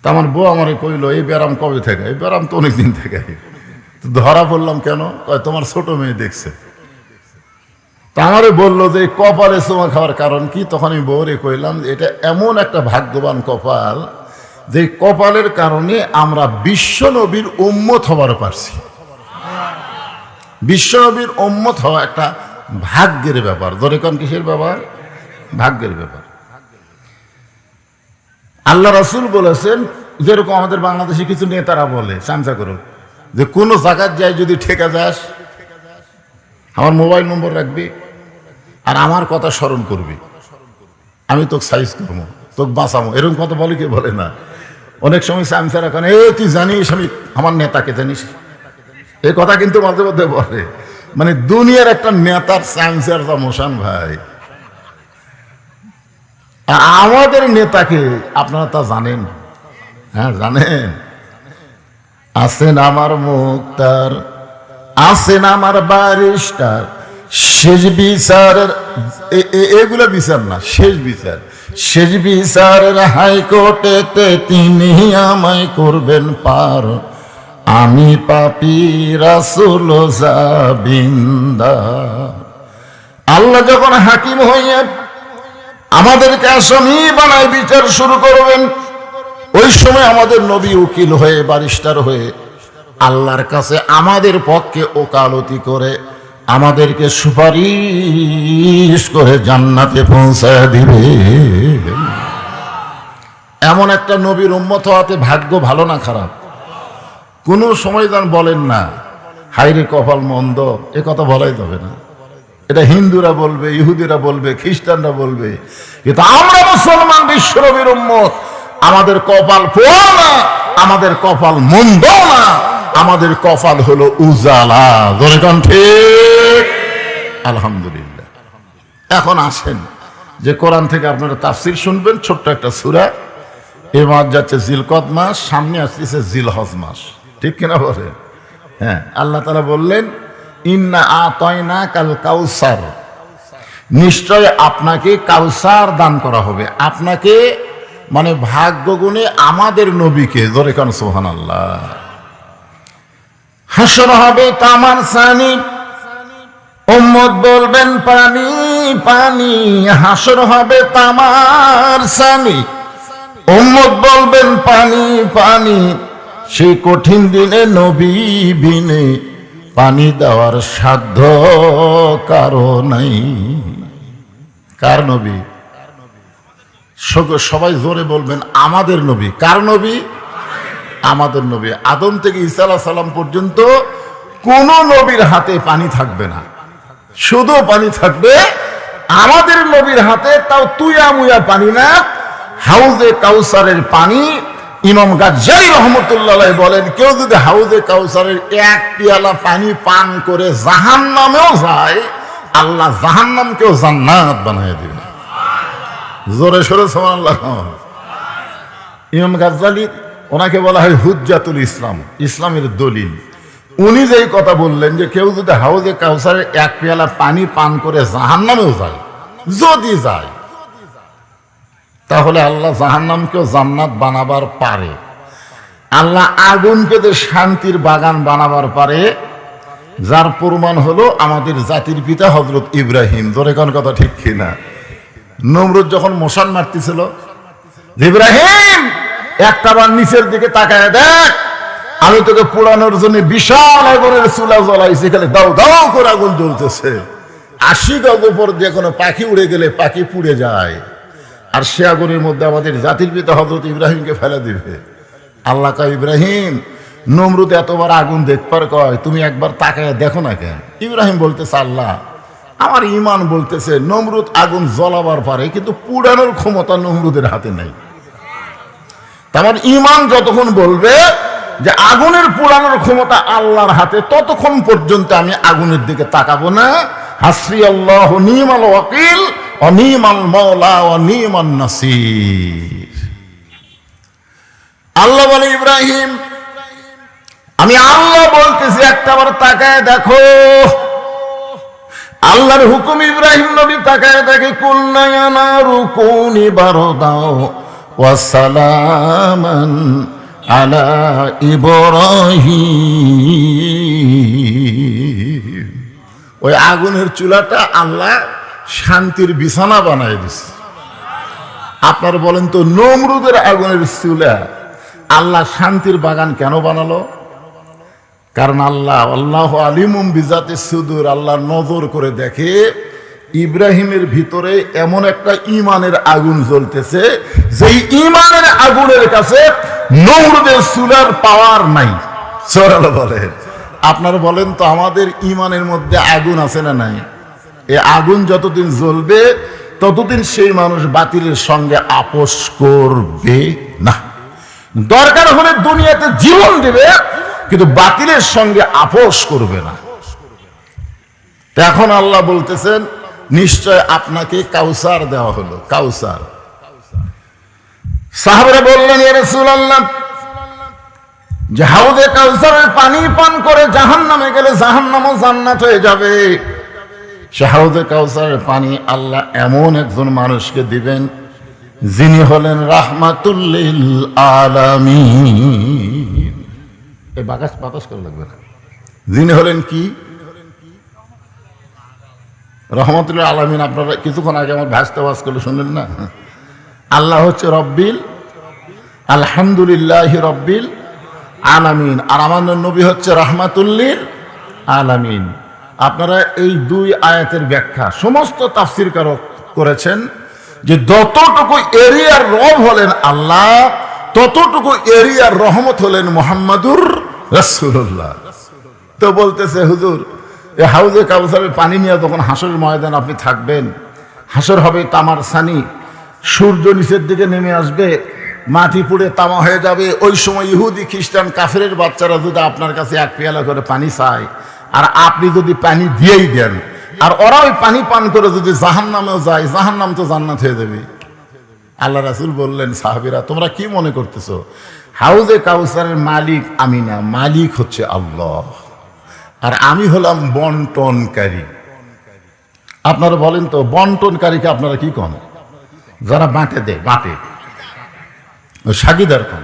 S1: তা আমার বউ আমারে কইলো, এই ব্যারাম কবে থেকে? এই ব্যারাম তো অনেকদিন থেকে। ধরা পড়লাম কেন? তোমার ছোট মেয়ে দেখছে। তা আমারে বললো যে কপালে চুমা খাওয়ার কারণ কি? তখন আমি বউরে কইলাম এটা এমন একটা ভাগ্যবান কপাল, যে কপালের কারণে আমরা বিশ্ব নবীর উম্মত হবার পারছি। বিশ্ব নবীর উম্মত হওয়া একটা ভাগ্যের ব্যাপার। ধরে কোন কিসের ব্যাপার? ভাগ্যের ব্যাপার। আল্লাহ রাসূল বলেছেন, যেরকম আমাদের বাংলাদেশে কিছু নেতারা বলে চামচা করো, যে কোনো জায়গায় যায় যদি ঠেকা যাস, আমার মোবাইল নম্বর রাখবি আর আমার কথা স্মরণ করবি, আমি তোকে সাইজ করবো, তোকে বাঁচাবো, এরকম কথা বলে কি? বলে না। অনেক সময় চামচারা কেন, তুই জানিস আমি আমার নেতাকে জানিস, এই কথা কিন্তু মাঝে মধ্যে বলে। মানে দুনিয়ার একটা নেতার চামচার মোশান ভাই। আমাদের নেতাকে আপনারা তা জানেন? হ্যাঁ জানেন। আছেন আমার মুক্তার, আছেন আমার ব্যারিস্টার, শেষ বিচারের, এগুলো বিচার না, শেষ বিচার, শেষ বিচারের হাইকোর্টেতে তিনি আমায় করবেন পার, আমি পাপী রাসূল জাবিন্দার। আল্লাহ যখন হাকিম হইয়া আমাদেরকে আসামি বানায় বিচার শুরু করবেন, ওই সময় আমাদের নবী উকিল হয়ে, ব্যারিস্টার হয়ে আল্লাহর কাছে আমাদের পক্ষে ওকালতি করে আমাদেরকে সুপারিশ করে জান্নাতে পৌঁছায় দিবে। এমন একটা নবীর উম্মত হওয়াতে ভাগ্য ভালো না খারাপ? কোনো সময় যেন বলেন না হায়রে কপাল মন্দ, এ কথা বলাই যাবে না। এটা হিন্দুরা বলবে, ইহুদিরা বলবে, খ্রিস্টানরা বলবে, কিন্তু আমরা মুসলমান বিশ্ব নবীর উম্মত, আমাদের কপাল পোড়া না, আমাদের কপাল মন্দ না, আমাদের কপাল হলো উজালা। ধরে কোন ঠিক? আলহামদুলিল্লাহ। এখন আসেন যে কোরআন থেকে আপনারা তাফসীর শুনবেন, ছোট্ট একটা সূরা। এই মাস যাচ্ছে জিলকদ মাস, সামনে আসতেছে জিলহজ মাস, ঠিক কিনা বলে? হ্যাঁ, আল্লাহ তাআলা বললেন ইন্না আতাইনাকাল কাউসার, নিশ্চয় আপনাকে কাউসার দান করা হবে। আপনাকে মানে ভাগ্য গুণে আমাদের নবীকে। জোরে কান সুবহানাল্লাহ। হাসর হবে তামার সানি, উম্মত বলবেন পানি পানি। হাসর হবে তামার সানি, উম্মত বলবেন পানি পানি। সেই কঠিন দিনে নবী বিনে পানি দেওয়ার সাধ্য কারো নাই। কার নবী? সবাই জোরে বলবেন আমাদের নবী। কার নবী? আমাদের নবী। আদম থেকে ঈসা আলাইহিস সালাম পর্যন্ত কোন নবীর হাতে পানি থাকবে না, শুধু পানি থাকবে আমাদের নবীর হাতে। তাও তুইয়া মুয়া পানি না, হাউজে কাউসারের পানি, ইমাম গাজ্জালী রহমতুল্লাহ আলাইহি বলেন, কেউ যদি হাউজে কাউসারের এক পেয়ালা পানি পান করে জাহান্নামেও যায়, আল্লাহ জাহান্নামকেও জান্নাত বানিয়ে দিবে। জোরে সোরে সুবহানাল্লাহ। ইমাম গাজ্জালী, ওনাকে বলা হয় হুজ্জাতুল ইসলাম, ইসলামের দলিল। উনি যেই কথা বললেন যে কেউ যদি হাউজে কাউসারের এক পেয়ালা পানি পান করে জাহান্নামেও যায়, যদি যায়, তাহলে আল্লাহ জাহান্নামকেও জান্নাত বানাবার পারে। আল্লাহ আগুনকে যে শান্তির বাগান বানাবার পারে, যার প্রমাণ হলো আমাদের জাতির পিতা হযরত ইব্রাহিম। জোরে কোন কথা ঠিক কিনা? নমরুদ যখন মশাল মারতেছিল, ইব্রাহিম একটাবার নিচের দিকে তাকায় দেখ, আমি তোকে পোড়ানোর জন্য বিশাল আগুনের চুলা জ্বলাইছি, এখানে দাও দাও করে আগুন জ্বলতেছে। 80 গজ উপর দিয়ে কোনো পাখি উড়ে গেলে পাখি পুড়ে যায়, আর সে আগুনের মধ্যে আমাদের জাতির পিতা হযরত ইব্রাহিমকে ফেলে দিবে। আল্লাহ কয়, ইব্রাহিম নমরুদ এতবার আগুন দেখবার কয়, তুমি একবার তাকায় দেখো না কেন? ইব্রাহিম বলতেছে, আল্লাহ আমার ঈমান বলতেছে নমরুদ আগুন জ্বলাবার পারে, কিন্তু পুড়ানোর ক্ষমতা নমরুদের হাতে নেই। আমার ঈমান যতক্ষণ বলবে যে আগুনের পুড়ানোর ক্ষমতা আল্লাহর হাতে, ততক্ষণ পর্যন্ত আমি আগুনের দিকে তাকাবো না। হাসবি আল্লাহু নি'মাল ওয়াকিল ওয়া নি'মাল মাওলা ওয়া নি'মান নাসির। আল্লাহ বলে, ইব্রাহিম আমি আল্লাহ বলতেছি, একটাবার তাকায় দেখো। আল্লাহর হুকুম, ইব্রাহিম নবী তাকায় দেখে, কুলনা ইয়া নারু কুনি বারদাও ওয়া সালামান আলা ইব্রাহিম। ওই আগুনের চুলাটা আল্লাহ শান্তির বিছানা বানায় দিছে। আপনার বলেন তো, নমরুদের আগুনের চুলা আল্লাহ শান্তির বাগান কেন বানালো? কারণ আল্লাহু আলিমুম বিজাতিস সুদূর, আল্লাহ নজর করে দেখে ইব্রাহিমের ভিতরে এমন একটা ঈমানের আগুন জ্বলতেছে, যেই ঈমানের আগুনের কাছে নমরুদের চুলার পাওয়ার নাই। সুবহানাল্লাহ বলেন। আপনারা বলেন তো, আমাদের ঈমানের মধ্যে আগুন আছে না নাই? এই আগুন যতদিন জ্বলবে ততদিন সেই মানুষ বাতিলের সঙ্গে আপোষ করবে না। দরকার হলে দুনিয়াতে জীবন দেবে, কিন্তু বাতিলের সঙ্গে আপোষ করবে না। এখন আল্লাহ বলতেছেন, নিশ্চয় আপনাকে কাউসার দেওয়া হলো। কাউসার। সাহাবারা বললেন, ইয়া রাসূলুল্লাহ, যে হাউজে কাউসারের পানি পান করে জাহান্নামে গেলে জাহান্নামও জান্নাত হয়ে যাবে। সে হাউজে কাউসারের পানি আল্লাহ এমন একজন মানুষকে দিবেন, যিনি হলেন রাহমাতুল লিল আলামিন। এই বাতাস করে লাগবে না। যিনি হলেন কি? রহমাতুল লিল আলামিন। আপনারা কিছুক্ষণ আগে আমার ভাসতে ওয়াজ করলে শুনলেন না? আল্লাহ হচ্ছে রব্বিল, আলহামদুলিল্লাহি রব্বিল আলামিন, আর আমাদের নবী হচ্ছে রাহমাতুল লিল আলামিন। আপনারা এই দুই আয়াতের ব্যাখ্যা সমস্ত তাফসীরকারক করেছেন যে যতটুকু এরিয়ার রব হলেন আল্লাহ, ততটুকু এরিয়ার রহমত হলেন মুহাম্মাদুর রাসূলুল্লাহ। তো বলতেছে, হুজুর এই হাউজে কাউসারের পানি নিয়ে যখন হাসরের ময়দান আপনি থাকবেন, হাসর হবে তামার সানি, সূর্য নিচের দিকে নেমে আসবে, মাটি পুড়ে তামা হয়ে যাবে। ওই সময় ইহুদি খ্রিস্টান কাফেরের বাচ্চারা যদি আপনার কাছে এক পেয়ালা করে পানি চায়, আর আপনি যদি পানি দিয়েই দেন, আর ওরা ওই পানি পান করে যদি জাহান্নামেও যায়, জাহান্নাম তো জান্নাত হয়ে যাবে। আল্লাহ রাসূল বললেন, সাহাবীরা তোমরা কি মনে করতেছো? হাউজে কাউসারের মালিক আমি না, মালিক হচ্ছে আল্লাহ, আর আমি হলাম বন্টনকারী। আপনারা বলেন তো, বন্টনকারীকে আপনারা কি কন? যারা বাঁটে দেয়, বাঁটে, সাগিদার কন।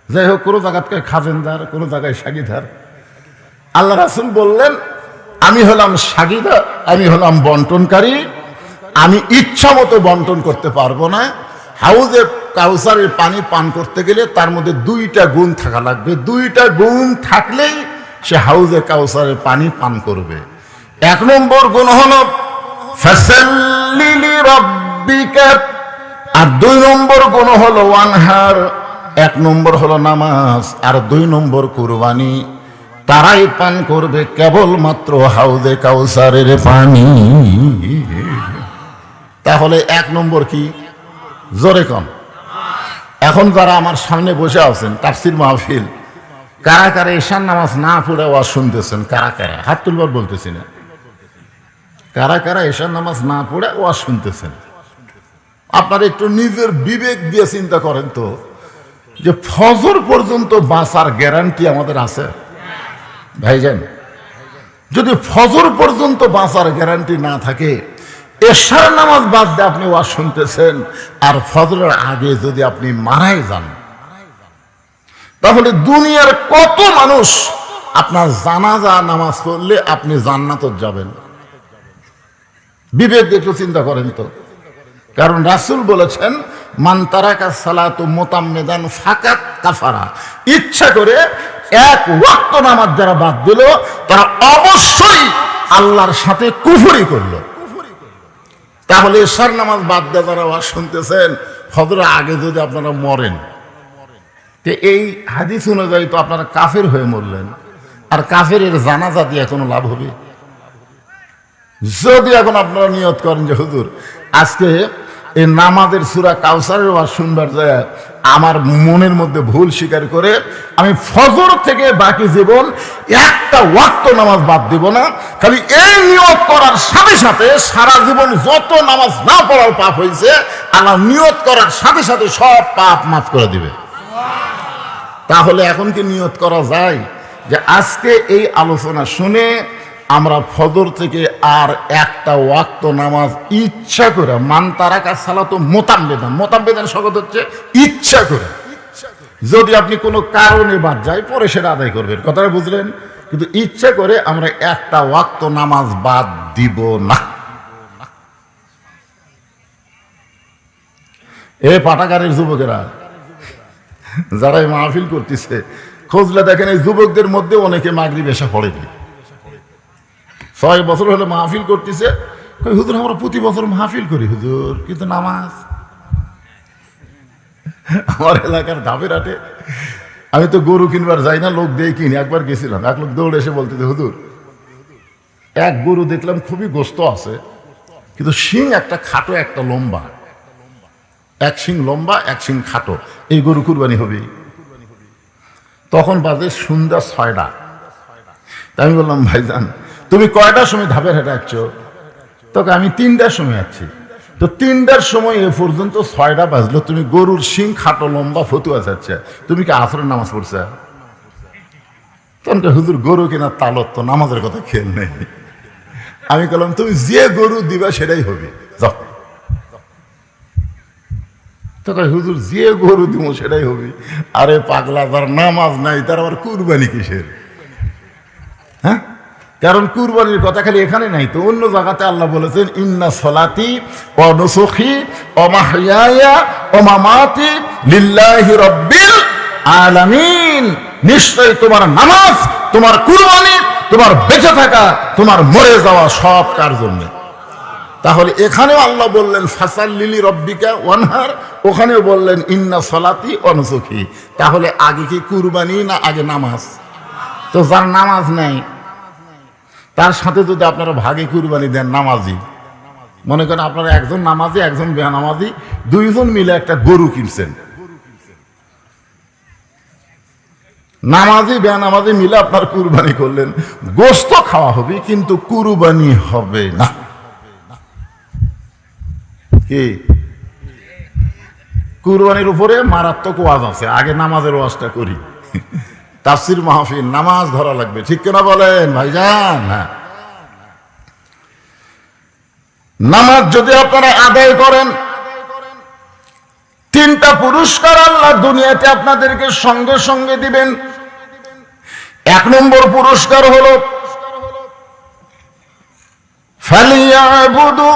S1: যাই হোক, কোনো জায়গায় খাজেনদার, কোনো জায়গায় সাগিদার। আল্লাহ রাসূল বললেন, আমি হলাম সাগিদার, আমি হলাম বন্টনকারী, আমি ইচ্ছা মতো বন্টন করতে পারবো না। হাউজে কাউসারের পানি পান করতে গেলে তার মধ্যে দুইটা গুণ থাকা লাগবে। দুইটা গুণ থাকলেই সে হাউজে কাউসারের পানি পান করবে। এক নম্বর গুণ হলো ফাসাল্লি লিরাব্বিকা, আর দুই নম্বর গুণ হলো ওয়ানহার। এক নম্বর হলো নামাজ, আর দুই নম্বর কুরবানি। তারাই পান করবে কেবলমাত্র হাউজে কাউসারের পানি। তাহলে এক নম্বর কি? জোরে কম। এখন যারা আমার সামনে বসে আছেন তাফসীর মাহফিল, কারা কারা ঈশার নামাজ না পড়ে ওয়াজ শুনতেছেন? কারা কারা হাত তুলবার বলতেছি না, কারা কারা ঈশার নামাজ না পড়ে ওয়াজ শুনতেছেন? আপনারা একটু নিজের বিবেক দিয়ে চিন্তা করেন তো, যে ফজর পর্যন্ত বাঁচার গ্যারান্টি আমাদের আছে ভাইজান? যদি ফজর পর্যন্ত বাঁচার গ্যারান্টি না থাকে, এশার নামাজ বাদ দিয়ে আপনি ওয়াজ শুনতেছেন, আর ফজরের আগে যদি আপনি মারাই যান, তাহলে দুনিয়ার কত মানুষ আপনার জানাজা নামাজ পড়লে আপনি জান্নাতে যাবেন? বিবেক একটু চিন্তা করেন তো। কারণ রাসূল বলেছেন, মান তারাকা সালাতু মুতাম্মিদান ফাকাত কাফারা, ইচ্ছা করে এক ওয়াক্ত নামাজ যারা বাদ দিল, তারা অবশ্যই আল্লাহর সাথে কুফরি করলো। তাহলে এশার নামাজ বাদ দিয়ে যারা ওয়াজ শুনতেছেন, ফজরের আগে যদি আপনারা মরেন, তো এই হাদিস অনুযায়ী তো আপনারা কাফের হয়ে মরলেন, আর কাফের জানাজা দিয়ে কোনো লাভ হবে? যদি এখন আপনারা নিয়ত করেন যে হুজুর আজকে এই নামাজের সূরা কাউসারের ওয়াজ শুনবার যায় আমার মনের মধ্যে ভুল স্বীকার করে আমি ফজর থেকে বাকি জীবন একটা ওয়াক্ত নামাজ বাদ দিব না, খালি এই নিয়ত করার সাথে সাথে সারা জীবন যত নামাজ না পড়ার পাপ হয়েছে আল্লাহ নিয়ত করার সাথে সাথে সব পাপ মাফ করে দিবে। তাহলে এখন কি নিয়ত করা যায় যে আজকে এই আলোচনা শুনে আমরা ফজর থেকে আর একটা ওয়াক্ত নামাজ ইচ্ছা করে, মান তারাকা সালাতু মুতাম্মিদান, মুতাম্মিদান শব্দ হচ্ছে ইচ্ছা করে, যদি আপনি কোনো কারণে বাদ যায় পরে সেটা আদায় করবেন, কথাটা বুঝলেন? কিন্তু ইচ্ছা করে আমরা একটা ওয়াক্ত নামাজ বাদ দিব না। এ পাঠাগারের যুবকেরা যারা এই মাহফিল করতেছে, খোঁজলে দেখেন এই যুবকদের মধ্যে অনেকে মাগরিব এশা পড়েনি। 6 বছর হলে মাহফিল করতেছে, হুজুর আমরা প্রতি বছর মাহফিল করি হুজুর, কিন্তু নামাজ। আমার এলাকার ধাপের হাটে আমি তো গরু কিনবার যাই না, লোক দিয়ে কিনি। একবার গেছিলাম, এক লোক দৌড়ে এসে বলতেছে হুজুর এক গরু দেখলাম খুবই গোস্ত আছে, কিন্তু শিং একটা খাটো একটা লম্বা, এক শিং লম্বা এক শিং খাটো, এই গরু কুরবানি হবে। তখন বাজে সন্ধ্যা 6টা। তাই আমি বললাম ভাইজান তুমি কয়টার সময় ধাপের হাটে আসছো? তোকে আমি 3টার সময় আসছি। তো 3টার সময় এ পর্যন্ত 6টা বাজলো, তুমি গরুর শিং খাটো লম্বা ফতুয়া যাচ্ছে, তুমি কি আসরের নামাজ পড়ছে? তখন হুজুর গরু কেনার তালত তো নামাজের কথা খেয়াল নেই। আমি বললাম তুমি যে গরু দিবা সেটাই হবে, যাও। তো হুজুর যে গরু দিব সেটাই হবে। আরে পাগলা, যার নামাজ নাই তার আবার কুরবানি কিসের? হ্যাঁ, কারণ কুরবানির কথা খালি এখানে নাই তো, অন্য জায়গাতে আল্লাহ বলেছেন ইন্না সলাতি ওয়া নুসুকি ওয়া মাহইয়ায়া ওয়া মামাতি লিল্লাহি রাব্বিল আলামিন, নিশ্চয় তোমার নামাজ, তোমার কুরবানি, তোমার বেঁচে থাকা, তোমার মরে যাওয়া সব কার জন্য। তাহলে এখানেও আল্লাহ বললেন ফাসাল্লি রব্বিকা ওয়ানহার, ওখানেও বললেন ইন্না সলাতি ওয়া নুসুকি। তাহলে আগে কি কুরবানি না আগে নামাজ? তো যার নামাজ নাই তার সাথে যদি আপনারা ভাগে কুরবানি দেন, নামাজি মনে করেন আপনারা একজন নামাজি একজন বেনামাজি, দুইজন মিলে একটা গরু কিনছেন, নামাজি বেনামাজি মিলে আপনার কুরবানি করলেন, গোশত খাওয়া হবে কিন্তু কুরবানি হবে না। কি কুরবানির উপরে মারাত্মক ওয়াজ আছে, আগে নামাজের ওয়াজটা করি। তাফসীর মাহফিল, নামাজ ধরা লাগবে, ঠিক কিনা বলেন ভাইজান? হ্যাঁ, নামাজ যদি আপনারা আদায় করেন, 3টা পুরস্কার আল্লাহ দুনিয়াতে আপনাদেরকে সঙ্গে সঙ্গে দিবেন। 1 নম্বর পুরস্কার হলো ফালিয়াবুদু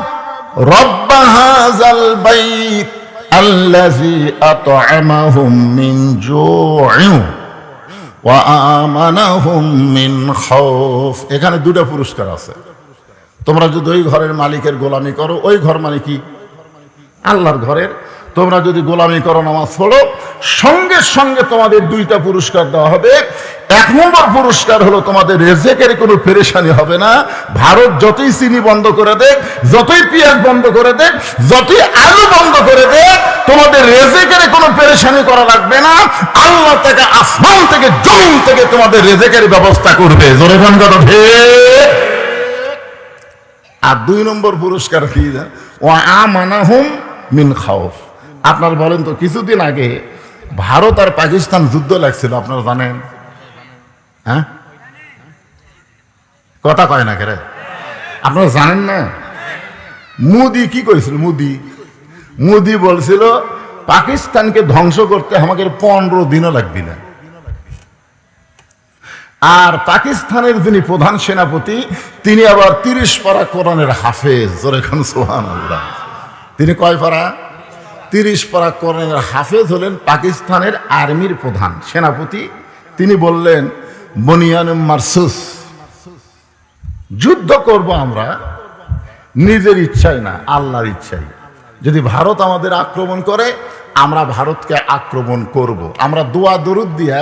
S1: রব্ব হাযাল বাইত আল্লাযী আত'আমাহুম মিন জু'ইন ওয়া আমানাহুম মিন খাউফ। এখানে 2টা পুরস্কার আছে। তোমরা যদি ওই ঘরের মালিকের গোলামি করো, ওই ঘর মানে কি? আল্লাহর ঘরের। তোমরা যদি গোলামি করো, নামাজ পড়ো, সঙ্গে সঙ্গে তোমাদের 2টা পুরস্কার দেওয়া হবে। এক নম্বর পুরস্কার হলো তোমাদের রেজেকের কোনো পেরেশানি হবে না। ভারত যতই চিনি বন্ধ করে দেয়, যতই পেঁয়াজ বন্ধ করে দেয়, যতই আলু বন্ধ করে দেয়, তোমাদের রেজেকের কোনো পেরেশানি করা লাগবে না। আল্লাহ থেকে, আসমান থেকে, জমিন থেকে তোমাদের রেজেকের ব্যবস্থা করবে। জোরে কোন কথা ঠিক? আর দুই নম্বর পুরস্কার কি? ওয়া আমানাহুম মিন খাউফ। আপনার বলেন তো, কিছুদিন আগে ভারত আর পাকিস্তান যুদ্ধ লাগছিল, আপনারা জানেন? হ্যাঁ, কথা কয় না কেরে? আপনারা জানেন না? মোদি কি করেছিল? মোদি বলছিল পাকিস্তানকে ধ্বংস করতে আমাকে 15 দিনও লাগবে না। আর পাকিস্তানের যিনি প্রধান সেনাপতি, তিনি আবার 30 পারা কোরআনের হাফেজ। জোরে খান সুবহানাল্লাহ। তিনি কয় পারা? 30 পারা কোরআনের হাফেজ হলেন পাকিস্তানের আর্মির প্রধান সেনাপতি। তিনি বললেন, বনিয়ানুম মারসুস, যুদ্ধ করব আমরা নিজের ইচ্ছায় না, আল্লাহর ইচ্ছায়। যদি ভারত আমাদের আক্রমণ করে, আমরা ভারতকে আক্রমণ করব। আমরা দোয়া দরুদ দিয়ে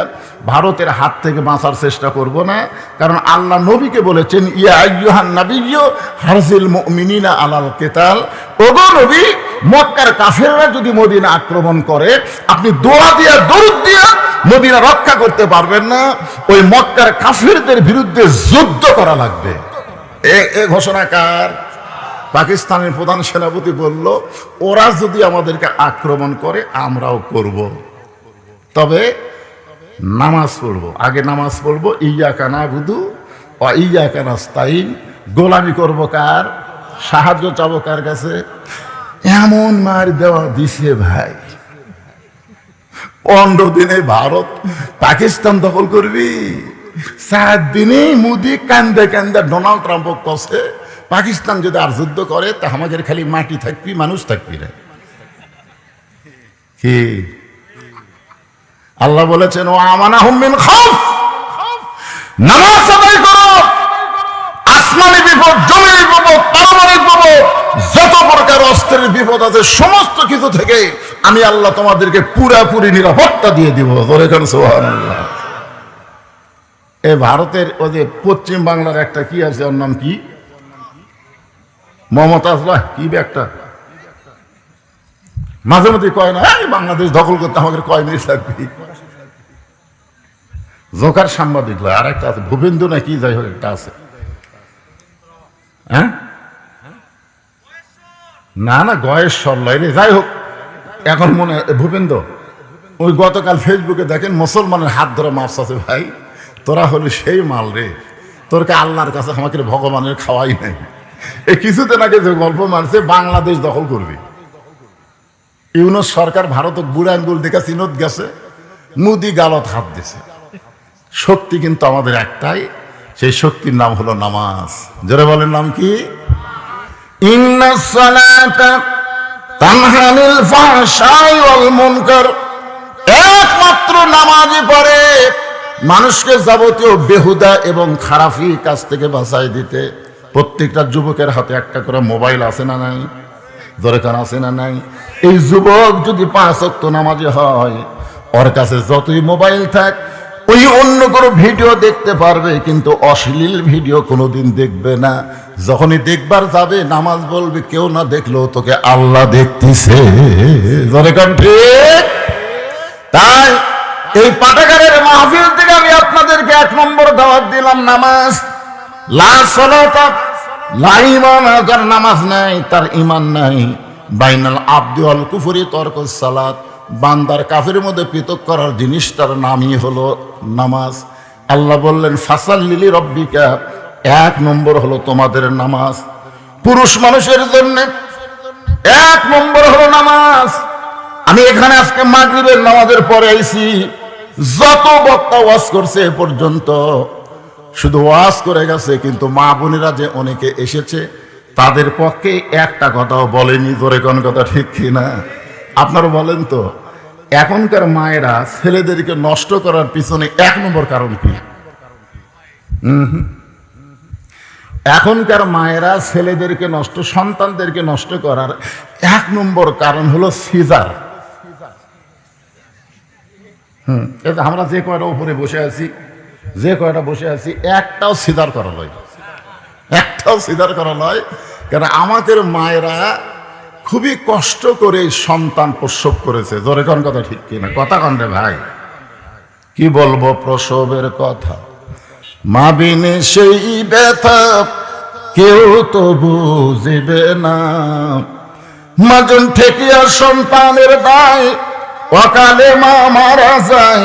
S1: ভারতের হাত থেকে বাঁচার চেষ্টা করব না, কারণ আল্লাহ নবীকে বলেছেন, ইয়া আইয়ুহান নাবিয়্যু হারজিল মুমিনিনা আলাল কিতাল। ওগো নবী, মক্কার কাফেররা যদি মদিনা আক্রমণ করে, আপনি দোয়া দিয়ে দরুদ দিয়ে মদিনা রক্ষা করতে পারবেন না। ওই মক্কার কাফেরদের বিরুদ্ধে যুদ্ধ করা লাগবে। এ ঘোষণা কার? পাকিস্তানের প্রধান সেনাপতি বলল, ওরা যদি আমাদেরকে আক্রমণ করে আমরাও করব, তবে নামাজ পড়ব। আগে নামাজ পড়ব, ইয়্যাকা না'বুদু ওয়া ইয়্যাকা নাস্তাইন। গোলামি করব কার? সাহায্য চাবো কার কাছে? এমন মার দেওয়া দিছে ভাই, 15 দিনে ভারত পাকিস্তান দখল করবি। 4 দিনে মোদি কান্দে কান্দে ডোনাল্ড ট্রাম্প কষে, পাকিস্তান যদি আর যুদ্ধ করে তা আমাদের খালি মাটি থাকবি, মানুষ থাকবি না। কি আল্লাহ বলেছেন, ও আমানাহুম মিন খাউফ, নামাজ আদায় করো। আসমানি বিপদ, জমির বিপদ, পারমাণবিক বিপদ, যত প্রকার অস্ত্রের বিপদ আছে, সমস্ত কিছু থেকে আমি আল্লাহ তোমাদেরকে পুরাপুরি নিরাপত্তা দিয়ে দিব। জোরে কান সুবহানাল্লাহ। এই ভারতের ওই যে পশ্চিম বাংলার একটা কি আছে, ওর নাম কি? মমতাজ কি একটা মাঝে মধ্যে কয় না, বাংলাদেশ দখল করতে আমাদের কয় মিনিট লাগবে। জোকার সাংবাদিক। আর একটা আছে ভূপেন্দ্র না কি, যাই হোক একটা আছে। হ্যাঁ, না না, গয়েশ্বর লয় রে, যাই হোক। এখন মনে ভূপেন্দ্র, ওই গতকাল ফেসবুকে দেখেন মুসলমানের হাত ধরে মাছ আছে। ভাই, তোরা হলি সেই মাল রে, তোরকে আল্লাহর কাছে আমাকে ভগবানের খাওয়াই নাই। এই কিছুদিন আগে যে গল্প মানছে, বাংলাদেশ দখল করবে। ইউনূস সরকার ভারত বুড়া আঙ্গুল দেখে চিনত গেছে, মোদি গালত হাত দিছে। শক্তি কিন্তু আমাদের একটাই, সেই শক্তির নাম হলো নামাজ। জোরে বলেন, নাম কি? ইন্নাস সালাতা তানহা আনিল ফাহশাই ওয়াল মুনকার। একমাত্র নামাজই পড়ে মানুষকে যাবতীয় বেহুদা এবং খারাপি কাজ থেকে বাঁচাই দিতে। প্রত্যেকটা যুবকের হাতে একটা করে মোবাইল আছে না নাই? দরকার আছে না নাই? এই যুবক যদি 5 ওয়াক্ত নামাজি হয়, ওর কাছে যতই মোবাইল থাক, ওই অন্য কোনো ভিডিও দেখতে পারবে, কিন্তু অশ্লীল ভিডিও কোনোদিন দেখবে না। যখনই দেখবার যাবে, নামাজ বলবে, কেউ না দেখলেও তোকে আল্লাহ দেখতেছে। দরকার ঠিক। তাই এই পাঠাগারের মাহফিল থেকে আমি আপনাদেরকে 1 নম্বর দাওয়াত দিলাম, নামাজ। লা সালাতা লা ঈমান, যার নামাজ নাই তার ঈমান নাই। বাইনাল আবদি ওয়াল কুফরি তরকুস সালাত, বান্দার কাফের মধ্যে পৃথক করার জিনিসটার নামই হলো নামাজ। আল্লাহ বললেন, ফাসাল্লি লিরাব্বিকা, 1 নম্বর হলো তোমাদের নামাজ। পুরুষ মানুষের জন্য 1 নম্বর হলো নামাজ। আমি এখানে আজকে মাগরিবের নামাজের পরে আইছি, যত বক্তা ওয়াজ করছে এ পর্যন্ত শুধু ওয়াজ করে গেছে, কিন্তু মা বোনেরা যে অনেকে এসেছে তাদের পক্ষে একটা কথাও বলেনি। জোরে কোন কথা ঠিক কিনা? আপনারা বলেন তো, এখনকার মায়েরা ছেলেদেরকে নষ্ট করার পিছনে 1 নম্বর কারণ কি? এখনকার মায়েরা ছেলেদেরকে নষ্ট, সন্তানদেরকে নষ্ট করার 1 নম্বর কারণ হলো সিজার। আমরা যে কয়টা উপরে বসে আছি, যে কয়টা বসে আছি একটাও সিদার করা নয়, একটাও সিদার করা নয়। কেন আমাদের মায়েরা খুবই কষ্ট করে সন্তান প্রসব করেছে। জোরে কোন কথা ঠিক কিনা? কথা কন রে ভাই। কি বলবো প্রসবের কথা, মা বিনে সেই ব্যথা কেউ তো বুঝিবে না। মাজন ঠেকিয়া সন্তানের দায়, অকালে মা মারা যায়।